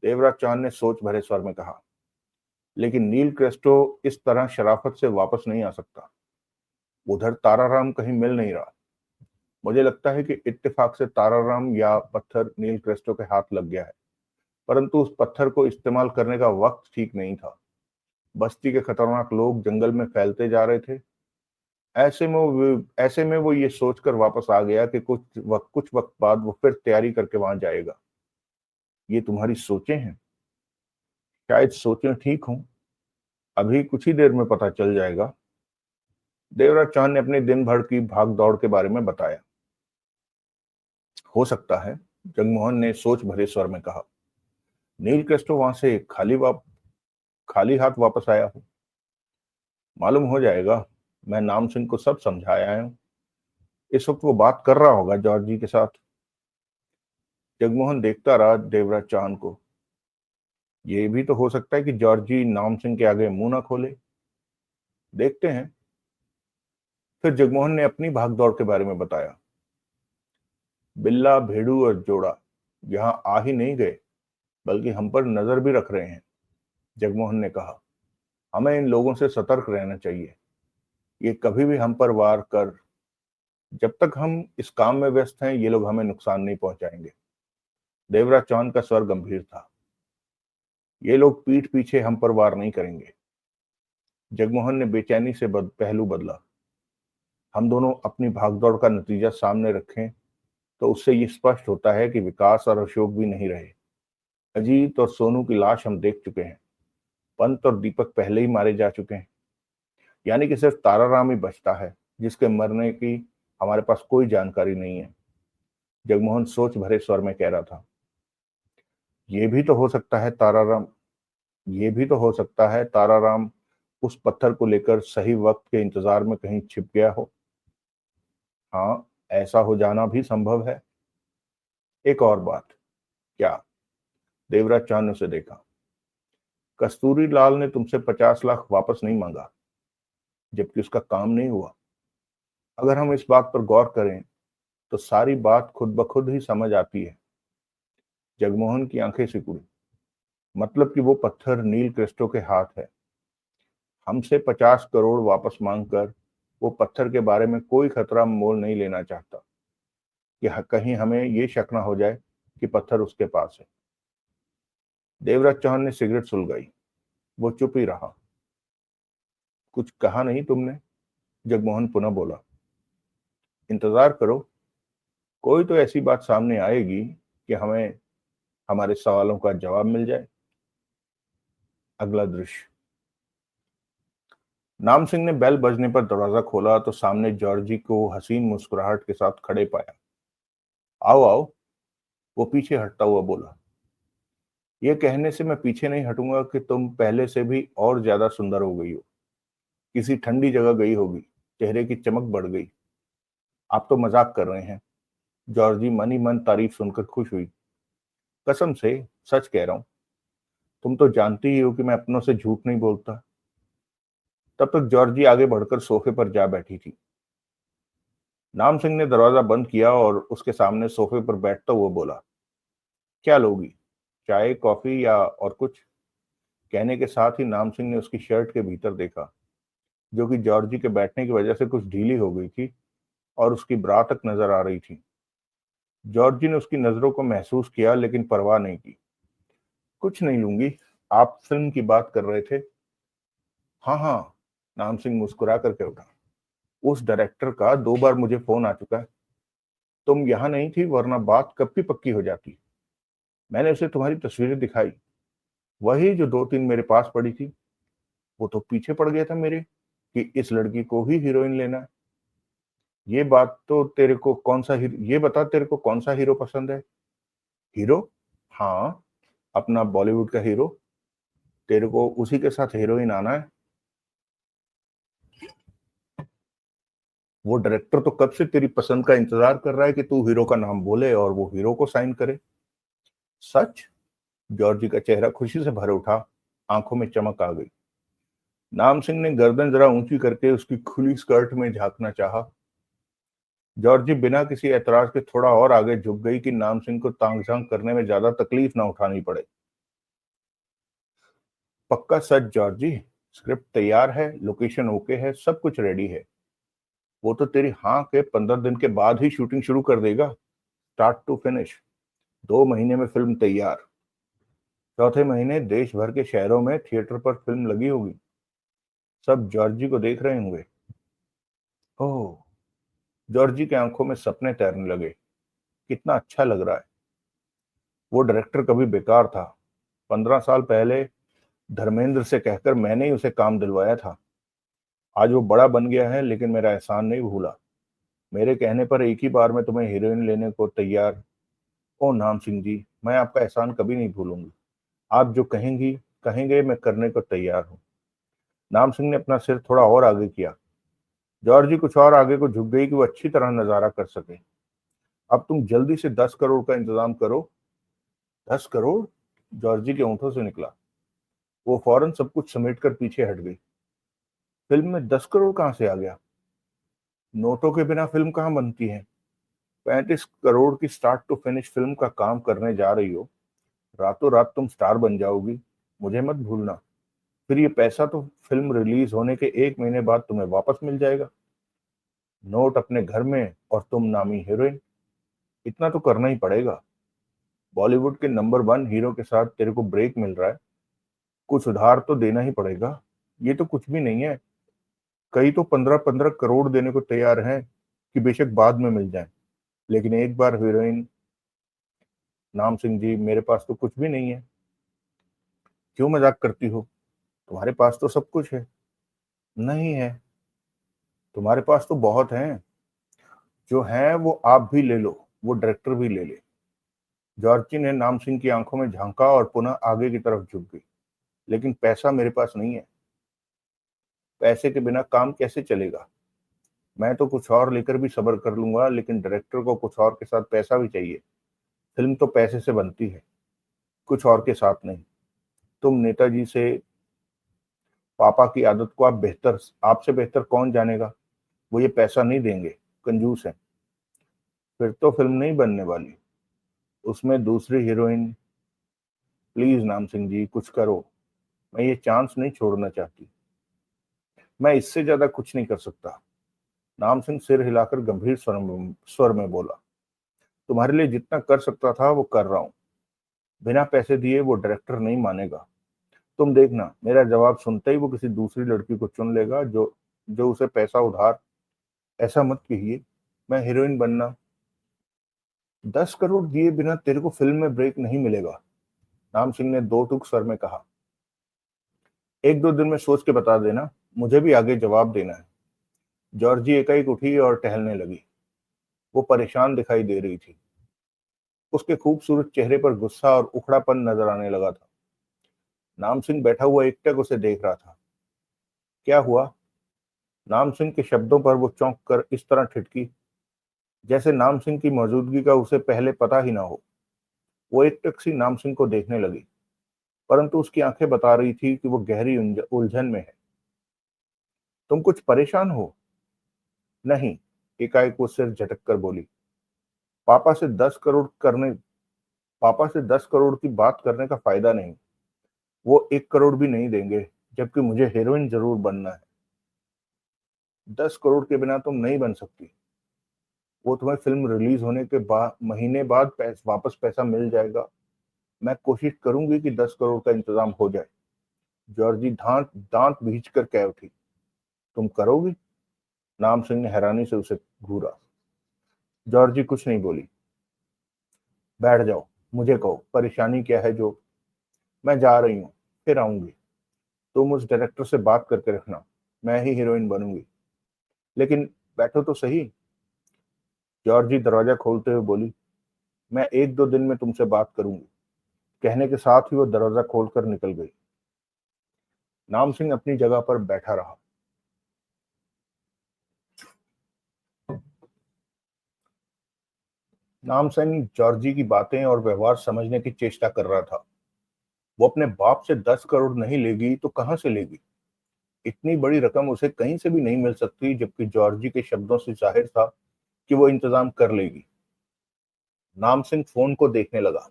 देवराज चौहान ने सोच भरे स्वर में कहा। लेकिन नील क्रेस्टो इस तरह शराफत से वापस नहीं आ सकता। उधर ताराराम कहीं मिल नहीं रहा। मुझे लगता है कि इत्तेफाक से ताराराम या पत्थर नील क्रेस्टो के हाथ लग गया है। परंतु उस पत्थर को इस्तेमाल करने का वक्त ठीक नहीं था। बस्ती के खतरनाक लोग जंगल में फैलते जा रहे थे। ऐसे में वो ये सोचकर वापस आ गया कि कुछ वक्त बाद वो फिर तैयारी करके वहां जाएगा। ये तुम्हारी सोचें हैं। शायद सोचें ठीक हों। अभी कुछ ही देर में पता चल जाएगा। देवराज चौहान ने अपने दिन भर की भाग दौड़ के बारे में बताया। हो सकता है, जगमोहन ने सोच भरे स्वर में कहा, नील क्रिस्टो वहां से खाली हाथ वापस आया हो। मालूम हो जाएगा। मैं नाम सिंह को सब समझाया हूं। इस वक्त वो बात कर रहा होगा जॉर्जी के साथ। जगमोहन देखता रहा देवराज चौहान को। ये भी तो हो सकता है कि जॉर्जी नाम सिंह के आगे मुंह ना खोले। देखते हैं। फिर जगमोहन ने अपनी भागदौड़ के बारे में बताया। बिल्ला, भेड़ू और जोड़ा यहाँ आ ही नहीं गए, बल्कि हम पर नजर भी रख रहे हैं। जगमोहन ने कहा, हमें इन लोगों से सतर्क रहना चाहिए। ये कभी भी हम पर वार कर, जब तक हम इस काम में व्यस्त हैं, ये लोग हमें नुकसान नहीं पहुंचाएंगे। देवराज चौहान का स्वर गंभीर था। ये लोग पीठ पीछे हम पर वार नहीं करेंगे। जगमोहन ने बेचैनी से पहलू बदला। हम दोनों अपनी भागदौड़ का नतीजा सामने रखें तो उससे ये स्पष्ट होता है कि विकास और अशोक भी नहीं रहे। अजीत और सोनू की लाश हम देख चुके हैं। पंत और दीपक पहले ही मारे जा चुके हैं। यानी कि सिर्फ ताराराम ही बचता है, जिसके मरने की हमारे पास कोई जानकारी नहीं है। जगमोहन सोच भरे स्वर में कह रहा था। ये भी तो हो सकता है ताराराम उस पत्थर को लेकर सही वक्त के इंतजार में कहीं छिप गया हो। हाँ, ऐसा हो जाना भी संभव है। एक और बात। क्या? देवराज चांद ने उसे देखा। कस्तूरी लाल ने तुमसे 50 लाख वापस नहीं मांगा, जबकि उसका काम नहीं हुआ। अगर हम इस बात पर गौर करें तो सारी बात खुद ब खुद ही समझ आती है। जगमोहन की आंखें सिकुड़ी। मतलब कि वो पत्थर नील क्रिस्टो के हाथ है। हमसे 50 करोड़ वापस मांगकर वो पत्थर के बारे में कोई खतरा मोल नहीं लेना चाहता कि कहीं हमें ये शक ना हो जाए कि पत्थर उसके पास है। देवराज चौहान ने सिगरेट सुलगाई। वो चुप ही रहा। कुछ कहा नहीं तुमने? जगमोहन पुनः बोला। इंतजार करो, कोई तो ऐसी बात सामने आएगी कि हमें हमारे सवालों का जवाब मिल जाए। अगला दृश्य। नाम सिंह ने बेल बजने पर दरवाजा खोला तो सामने जॉर्जी को हसीन मुस्कुराहट के साथ खड़े पाया। आओ आओ, वो पीछे हटता हुआ बोला। यह कहने से मैं पीछे नहीं हटूंगा कि तुम पहले से भी और ज्यादा सुंदर हो गई हो। किसी ठंडी जगह गई होगी, चेहरे की चमक बढ़ गई। आप तो मजाक कर रहे हैं। जॉर्जी मन ही मन तारीफ सुनकर खुश हुई। कसम से सच कह रहा हूं। तुम तो जानती ही हो कि मैं अपनों से झूठ नहीं बोलता। तब तक जॉर्जी आगे बढ़कर सोफे पर जा बैठी थी। नाम सिंह ने दरवाजा बंद किया और उसके सामने सोफे पर बैठता हुआ बोला, क्या लोगी? चाय, कॉफी या और कुछ? कहने के साथ ही नाम सिंह ने उसकी शर्ट के भीतर देखा, जो कि जॉर्जी के बैठने की वजह से कुछ ढीली हो गई थी और उसकी ब्रा तक नजर आ रही थी। जॉर्जी ने उसकी नजरों को महसूस किया, लेकिन परवाह नहीं की। कुछ नहीं लूंगी। आप फिल्म की बात कर रहे थे? हाँ हाँ, नाम सिंह मुस्कुरा करके उठा। उस डायरेक्टर का 2 बार मुझे फोन आ चुका है। तुम यहाँ नहीं थी, वरना बात कब की पक्की हो जाती। मैंने उसे तुम्हारी तस्वीरें दिखाई, वही जो 2-3 मेरे पास पड़ी थी। वो तो पीछे पड़ गया था मेरे कि इस लड़की को ही हीरोइन लेना है। ये बता, तेरे को कौन सा हीरो पसंद है? हीरो? हाँ, अपना बॉलीवुड का हीरो। तेरे को उसी के साथ हीरोइन आना है। वो डायरेक्टर तो कब से तेरी पसंद का इंतजार कर रहा है कि तू हीरो का नाम बोले और वो हीरो को साइन करे। सच? जॉर्जी का चेहरा खुशी से भर उठा। आंखों में चमक आ गई। नाम सिंह ने गर्दन जरा ऊंची करके उसकी खुली स्कर्ट में झांकना चाहा। जॉर्जी बिना किसी ऐतराज के थोड़ा और आगे झुक गई कि नाम सिंह को तांग झांक करने में ज्यादा तकलीफ ना उठानी पड़े। पक्का सच जॉर्जी? स्क्रिप्ट तैयार है, लोकेशन ओके है, सब कुछ रेडी है। वो तो तेरी हाँ के 15 दिन के बाद ही शूटिंग शुरू कर देगा, स्टार्ट टू फिनिश। 2 महीने में फिल्म तैयार। चौथे महीने देश भर के शहरों में थिएटर पर फिल्म लगी होगी। सब जॉर्जी को देख रहे होंगे। ओह, जॉर्जी की आंखों में सपने तैरने लगे। कितना अच्छा लग रहा है। वो डायरेक्टर कभी बेकार था। 15 साल पहले धर्मेंद्र से कहकर मैंने ही उसे काम दिलवाया था। आज वो बड़ा बन गया है, लेकिन मेरा एहसान नहीं भूला। मेरे कहने पर एक ही बार में तुम्हें हीरोइन लेने को तैयार। ओ नाम सिंह जी, मैं आपका एहसान कभी नहीं भूलूंगी। आप जो कहेंगी कहेंगे मैं करने को तैयार हूँ। नाम सिंह ने अपना सिर थोड़ा और आगे किया। जॉर्जी कुछ और आगे को झुक गई कि वो अच्छी तरह नजारा कर सके। अब तुम जल्दी से 10 करोड़ का इंतजाम करो। 10 करोड़? जॉर्जी के होंठों से निकला। वो फौरन सब कुछ समेट कर पीछे हट गई। फिल्म में 10 करोड़ कहाँ से आ गया? नोटों के बिना फिल्म कहाँ बनती है? 35 करोड़ की स्टार्ट टू फिनिश फिल्म का काम करने जा रही हो। रातों रात तुम स्टार बन जाओगी। मुझे मत भूलना। फिर ये पैसा तो फिल्म रिलीज होने के 1 महीने बाद तुम्हें वापस मिल जाएगा। नोट अपने घर में और तुम नामी हीरोइन। इतना तो करना ही पड़ेगा। बॉलीवुड के नंबर 1 हीरो के साथ तेरे को ब्रेक मिल रहा है। कुछ उधार तो देना ही पड़ेगा। ये तो कुछ भी नहीं है। कई तो 15-15 करोड़ देने को तैयार हैं कि बेशक बाद में मिल जाए, लेकिन एक बार हीरोइन। नाम सिंह जी, मेरे पास तो कुछ भी नहीं है। क्यों मजाक करती हो? तुम्हारे पास तो सब कुछ है। नहीं है। तुम्हारे पास तो बहुत हैं। जो है वो आप भी ले लो, वो डायरेक्टर भी ले ले। जॉर्जी ने नाम सिंह की आंखों में झांका और पुनः आगे की तरफ झुक गई। लेकिन पैसा मेरे पास नहीं है। पैसे के बिना काम कैसे चलेगा? मैं तो कुछ और लेकर भी सब्र कर लूंगा, लेकिन डायरेक्टर को कुछ और के साथ पैसा भी चाहिए। फिल्म तो पैसे से बनती है, कुछ और के साथ नहीं। तुम नेताजी से पापा की आदत को आपसे बेहतर कौन जानेगा। वो ये पैसा नहीं देंगे। कंजूस है। फिर तो फिल्म नहीं बनने वाली। उसमें दूसरी हीरोइन। प्लीज नाम सिंह जी, कुछ करो। मैं ये चांस नहीं छोड़ना चाहती। मैं इससे ज्यादा कुछ नहीं कर सकता। नाम सिंह सिर हिलाकर गंभीर स्वर में बोला। तुम्हारे लिए जितना कर सकता था वो कर रहा हूँ। बिना पैसे दिए वो डायरेक्टर नहीं मानेगा। तुम देखना, मेरा जवाब सुनते ही वो किसी दूसरी लड़की को चुन लेगा जो जो उसे पैसा उधार। ऐसा मत कहिए। मैं हीरोइन बनना। 10 करोड़ दिए बिना तेरे को फिल्म में ब्रेक नहीं मिलेगा। नाम सिंह ने दो टूक स्वर में कहा। 1-2 दिन में सोच के बता देना। मुझे भी आगे जवाब देना है। जॉर्जी एकाएक उठी और टहलने लगी। वो परेशान दिखाई दे रही थी। उसके खूबसूरत चेहरे पर गुस्सा और उखड़ापन नजर आने लगा था। नाम सिंह बैठा हुआ एकटक उसे देख रहा था। क्या हुआ? नाम सिंह के शब्दों पर वो चौंक कर इस तरह ठिठकी, जैसे नाम सिंह की मौजूदगी का उसे पहले पता ही ना हो। वो एकटक सी नाम सिंह को देखने लगी, परंतु उसकी आंखें बता रही थी कि वो गहरी उलझन में है। तुम कुछ परेशान हो? नहीं। एकाएक वो सिर झटक कर बोली। पापा से 10 करोड़ करने पापा से 10 करोड़ की बात करने का फायदा नहीं। वो 1 करोड़ भी नहीं देंगे, जबकि मुझे हीरोइन जरूर बनना है। 10 करोड़ के बिना तुम नहीं बन सकती। वो तुम्हें फिल्म रिलीज होने के बाद महीने बाद वापस पैसा मिल जाएगा। मैं कोशिश करूंगी कि 10 करोड़ का इंतजाम हो जाए। जॉर्जी दांत दांत भींच कर कह उठी। तुम करोगी? नाम सिंह ने हैरानी से उसे घूरा। जॉर्जी कुछ नहीं बोली। बैठ जाओ। मुझे कहो, परेशानी क्या है जो। मैं जा रही हूँ, फिर आऊंगी। तुम उस डायरेक्टर से बात करके रखना। मैं ही हीरोइन बनूंगी। लेकिन बैठो तो सही। जॉर्जी दरवाजा खोलते हुए बोली। मैं 1-2 दिन में तुमसे बात करूंगी। कहने के साथ ही वो दरवाजा खोलकर निकल गई। नाम सिंह अपनी जगह पर बैठा रहा। नाम सिंह जॉर्जी की बातें और व्यवहार समझने की चेष्टा कर रहा था। वो अपने बाप से 10 करोड़ नहीं लेगी तो कहां से लेगी? इतनी बड़ी रकम उसे कहीं से भी नहीं मिल सकती, जबकि जॉर्जी के शब्दों से जाहिर था कि वो इंतजाम कर लेगी। नाम सिंह फोन को देखने लगा।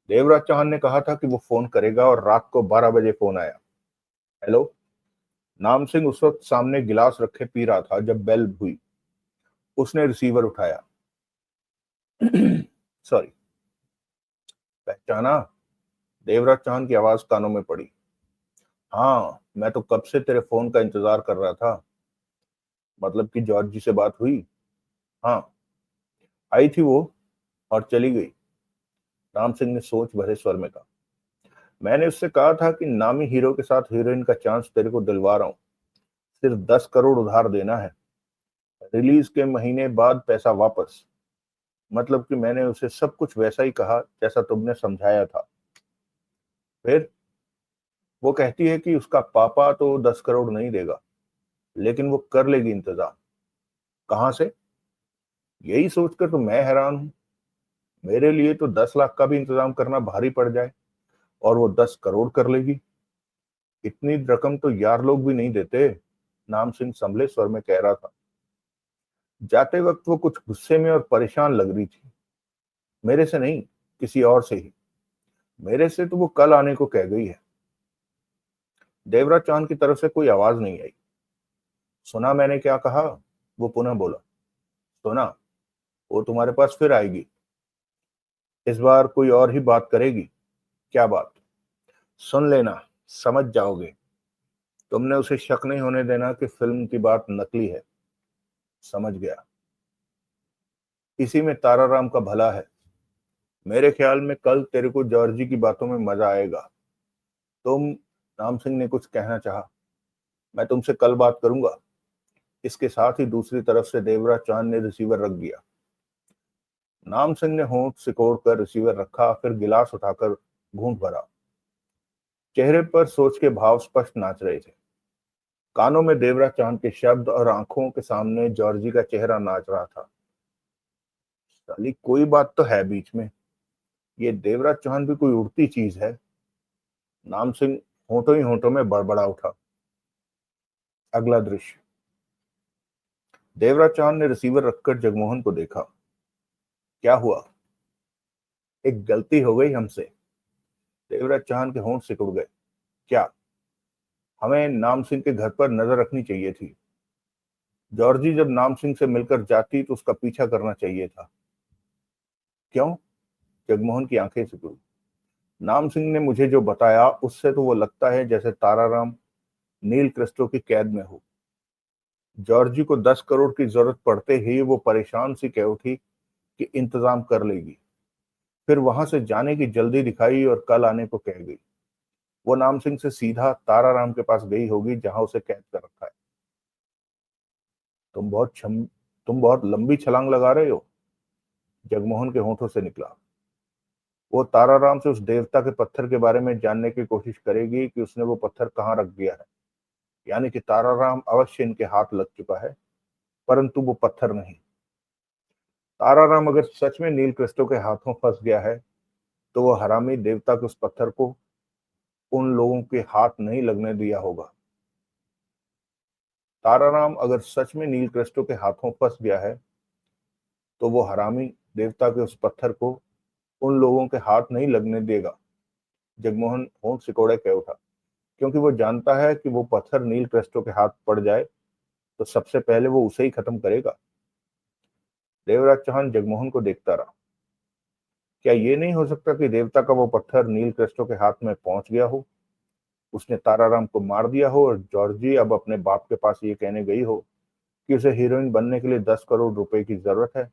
देवराज चौहान ने कहा था कि वो फोन करेगा और रात को 12 बजे फोन आया। हेलो। नाम सिंह उस वक्त सामने गिलास रखे पी रहा था जब बेल हुई। उसने रिसीवर उठाया। सॉरी। पहचाना? देवराज चौहान की आवाज कानों में पड़ी। हाँ, मैं तो कब से तेरे फोन का इंतजार कर रहा था। मतलब कि जॉर्ज जी से बात हुई? हाँ, आई थी वो और चली गई, राम सिंह ने सोच भरे स्वर में कहा। मैंने उससे कहा था कि नामी हीरो के साथ हीरोइन का चांस तेरे को दिलवा रहा हूँ। सिर्फ 10 करोड़ उधार देना है, रिलीज के महीने बाद पैसा वापस। मतलब कि मैंने उसे सब कुछ वैसा ही कहा जैसा तुमने समझाया था। फिर वो कहती है कि उसका पापा तो 10 करोड़ नहीं देगा, लेकिन वो कर लेगी इंतजाम। कहाँ से? यही सोचकर तो मैं हैरान हूँ। मेरे लिए तो 10 लाख का भी इंतजाम करना भारी पड़ जाए, और वो 10 करोड़ कर लेगी। इतनी रकम तो यार लोग भी नहीं देते, नाम सिंह संभले स्वर में कह रहा था। जाते वक्त वो कुछ गुस्से में और परेशान लग रही थी। मेरे से नहीं, किसी और से ही। मेरे से तो वो कल आने को कह गई है। देवराज चौहान की तरफ से कोई आवाज नहीं आई। सुना मैंने क्या कहा? वो पुनः बोला। सुना, वो तुम्हारे पास फिर आएगी। इस बार कोई और ही बात करेगी। क्या बात? सुन लेना, समझ जाओगे। तुमने उसे शक नहीं होने देना कि फिल्म की बात नकली है। समझ गया। इसी में ताराराम का भला है। मेरे ख्याल में कल तेरे को जॉर्जी की बातों में मजा आएगा। तुम, राम सिंह ने कुछ कहना चाहा। मैं तुमसे कल बात करूंगा। इसके साथ ही दूसरी तरफ से देवराज चौहान ने रिसीवर रख दिया। नाम सिंह ने होंठ सिकोड़ कर रिसीवर रखा, फिर गिलास उठाकर घूंट भरा। चेहरे पर सोच के भाव स्पष्ट नाच रहे थे। कानों में देवराज चौहान के शब्द और आंखों के सामने जॉर्जी का चेहरा नाच रहा था। साली कोई बात तो है बीच में। ये देवराज चौहान भी कोई उड़ती चीज है। नाम सिंह होठों ही होठों में बड़बड़ा उठा। अगला दृश्य। देवराज चौहान ने रिसीवर रखकर जगमोहन को देखा। क्या हुआ? एक गलती हो गई हमसे। देवराज चौहान के होंठ सिकुड़ गए। क्या? हमें नाम सिंह के घर पर नजर रखनी चाहिए थी। जॉर्जी जब नाम सिंह से मिलकर जाती तो उसका पीछा करना चाहिए था। क्यों? जगमोहन की आंखें सिकुड़ी। नाम सिंह ने मुझे जो बताया उससे तो वो लगता है जैसे ताराराम नील क्रिस्टो की कैद में हो। जॉर्जी को 10 करोड़ की जरूरत पड़ते ही वो परेशान सी कह उठी कि इंतजाम कर लेगी। फिर वहां से जाने की जल्दी दिखाई और कल आने को कह गई। वो नाम सिंह से सीधा ताराराम के पास गई होगी जहां उसे कैद कर रखा है। तुम बहुत छम तुम बहुत लंबी छलांग लगा रहे हो, जगमोहन के होठों से निकला। वो ताराराम से उस देवता के पत्थर के बारे में जानने की कोशिश करेगी कि उसने वो पत्थर कहाँ रख दिया है। यानी कि ताराराम अवश्य इनके हाथ लग चुका है, परंतु वो पत्थर नहीं। ताराराम अगर सच में नील क्रिस्टो के हाथों फंस गया है, तो वो हरामी देवता के उस पत्थर को उन लोगों के हाथ नहीं लगने दिया होगा। ताराराम अगर सच में नील क्रिस्टो के हाथों फंस गया है, तो वो हरामी देवता के उस पत्थर को उन लोगों के हाथ नहीं लगने देगा। जगमोहन होंठ सिकोड़े कह उठा, क्योंकि वो जानता है कि वो पत्थर नील क्रिस्टो के हाथ पड़ जाए तो सबसे पहले वो उसे ही खत्म करेगा। देवराज चौहान जगमोहन को देखता रहा। क्या ये नहीं हो सकता कि देवता का वो पत्थर नील क्रिस्टो के हाथ में पहुंच गया हो, उसने ताराराम को मार दिया हो और जॉर्जी अब अपने बाप के पास ये कहने गई हो कि उसे हीरोइन बनने के लिए 10 करोड़ रुपए की जरूरत है।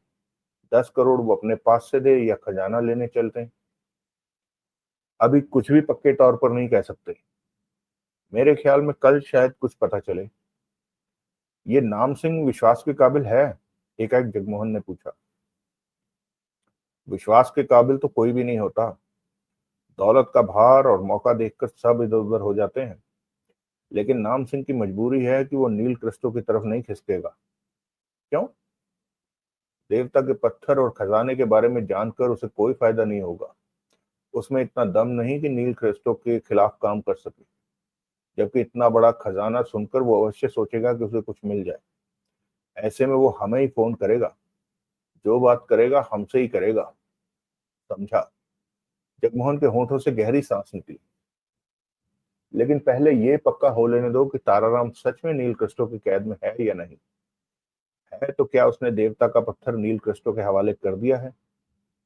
10 करोड़ वो अपने पास से दे या खजाना लेने चलते हैं। अभी कुछ भी पक्के तौर पर नहीं कह सकते। मेरे ख्याल में कल शायद कुछ पता चले। ये नाम सिंह विश्वास के काबिल है? एकाएक जगमोहन ने पूछा। विश्वास के काबिल तो कोई भी नहीं होता। दौलत का भार और मौका देखकर सब इधर उधर हो जाते हैं। लेकिन नाम सिंह की मजबूरी है कि वो नील क्रिस्टो की तरफ नहीं खिसकेगा। क्यों? देवता के पत्थर और खजाने के बारे में जानकर उसे कोई फायदा नहीं होगा। उसमें इतना दम नहीं कि नील क्रिस्टो के खिलाफ काम कर सके। जबकि इतना बड़ा खजाना सुनकर वो अवश्य सोचेगा कि उसे कुछ मिल जाए। ऐसे में वो हमें ही फोन करेगा। जो बात करेगा हमसे ही करेगा। समझा? जगमोहन के होंठों से गहरी सांस निकली। लेकिन पहले ये पक्का हो लेने दो कि ताराराम सच में नील क्रिस्टो की कैद में है या नहीं। है तो क्या उसने देवता का पत्थर नील क्रिस्टो के हवाले कर दिया है,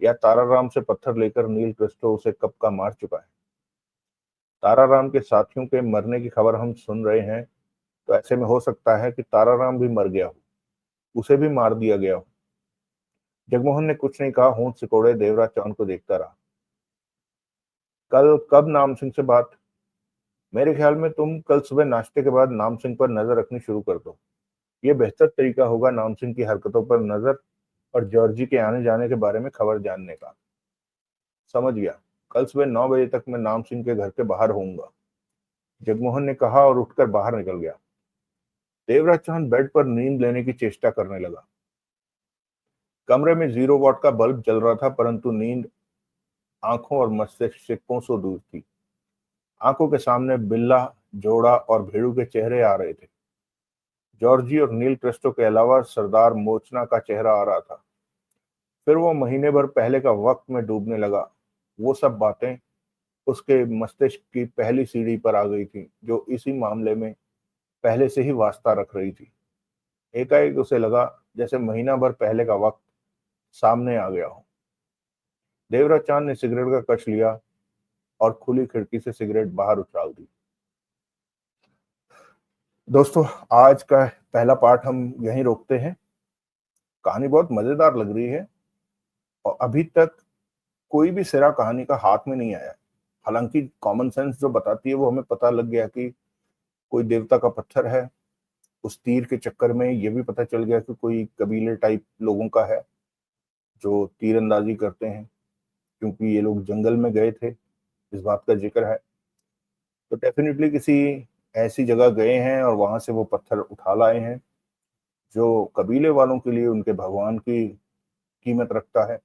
या ताराराम से पत्थर लेकर नील क्रिस्टो उसे कब का मार चुका है? ताराराम के साथियों के मरने की खबर हम सुन रहे हैं, तो ऐसे में हो सकता है कि ताराराम भी मर गया हो, उसे भी मार दिया गया हो। जगमोहन ने कुछ नहीं कहा, होंठ सिकोड़े देवराज चांद को देखता रहा। कल कब नाम सिंह से बात? मेरे ख्याल में तुम कल सुबह नाश्ते के बाद नाम सिंह पर नजर रखनी शुरू कर दो। ये बेहतर तरीका होगा नाम सिंह की हरकतों पर नजर और जॉर्जी के आने जाने के बारे में खबर जानने का। समझ गया। कल सुबह 9 बजे तक मैं नाम सिंह के घर के बाहर होऊंगा, जगमोहन ने कहा और उठकर बाहर निकल गया। देवराज चांद बेड पर नींद लेने की चेष्टा करने लगा। कमरे में 0 वॉट का बल्ब जल रहा था, परंतु नींद आंखों और मस्तिष्क से कोसों दूर थी। आंखों के सामने बिल्ला, जोड़ा और भेड़ू के चेहरे आ रहे थे। जॉर्जी और नील क्रिस्टो के अलावा सरदार मोचना का चेहरा आ रहा था। फिर वो महीने भर पहले का वक्त में डूबने लगा। वो सब बातें उसके मस्तिष्क की पहली सीढ़ी पर आ गई थी, जो इसी मामले में पहले से ही वास्ता रख रही थी। एकाएक उसे लगा जैसे महीना भर पहले का वक्त सामने आ गया हो। देवराज चांद ने सिगरेट का कश लिया और खुली खिड़की से सिगरेट बाहर उछाल दी। दोस्तों, आज का पहला पार्ट हम यहीं रोकते हैं। कहानी बहुत मजेदार लग रही है और अभी तक कोई भी सिरा कहानी का हाथ में नहीं आया। हालांकि कॉमन सेंस जो बताती है वो हमें पता लग गया कि कोई देवता का पत्थर है। उस तीर के चक्कर में ये भी पता चल गया कि कोई कबीले टाइप लोगों का है जो तीरंदाजी करते हैं, क्योंकि ये लोग जंगल में गए थे, इस बात का जिक्र है। तो डेफिनेटली किसी ऐसी जगह गए हैं और वहां से वो पत्थर उठा लाए हैं जो कबीले वालों के लिए उनके भगवान की कीमत रखता है।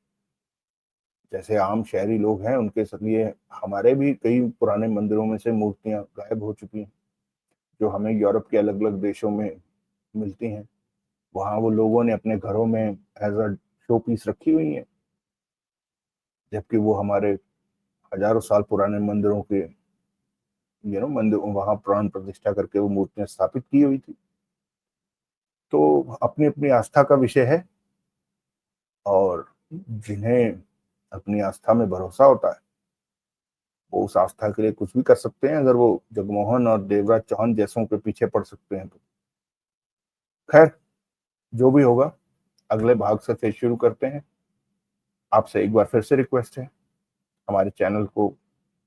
जैसे आम शहरी लोग हैं उनके लिए हमारे भी कई पुराने मंदिरों में से मूर्तियां गायब हो चुकी हैं, जो हमें यूरोप के अलग अलग देशों में मिलती हैं। वहां वो लोगों ने अपने घरों में एज अ शो पीस रखी हुई हैं, जबकि वो हमारे हजारों साल पुराने मंदिरों के मंदिर वहां प्राण प्रतिष्ठा करके वो मूर्तियां स्थापित की हुई थी। तो अपनी अपनी आस्था का विषय है, और जिन्हें अपनी आस्था में भरोसा होता है वो उस आस्था के लिए कुछ भी कर सकते हैं, अगर वो जगमोहन और देवराज चौहान जैसों के पीछे पड़ सकते हैं तो। खैर, जो भी होगा अगले भाग से फिर शुरू करते हैं। आपसे एक बार फिर से रिक्वेस्ट है, हमारे चैनल को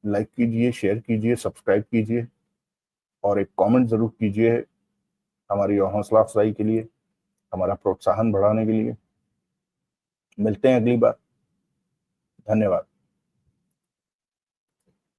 लाइक कीजिए, शेयर कीजिए, सब्सक्राइब कीजिए और एक कमेंट जरूर कीजिए हमारी हौसला अफजाई के लिए, हमारा प्रोत्साहन बढ़ाने के लिए। मिलते हैं अगली बार। धन्यवाद।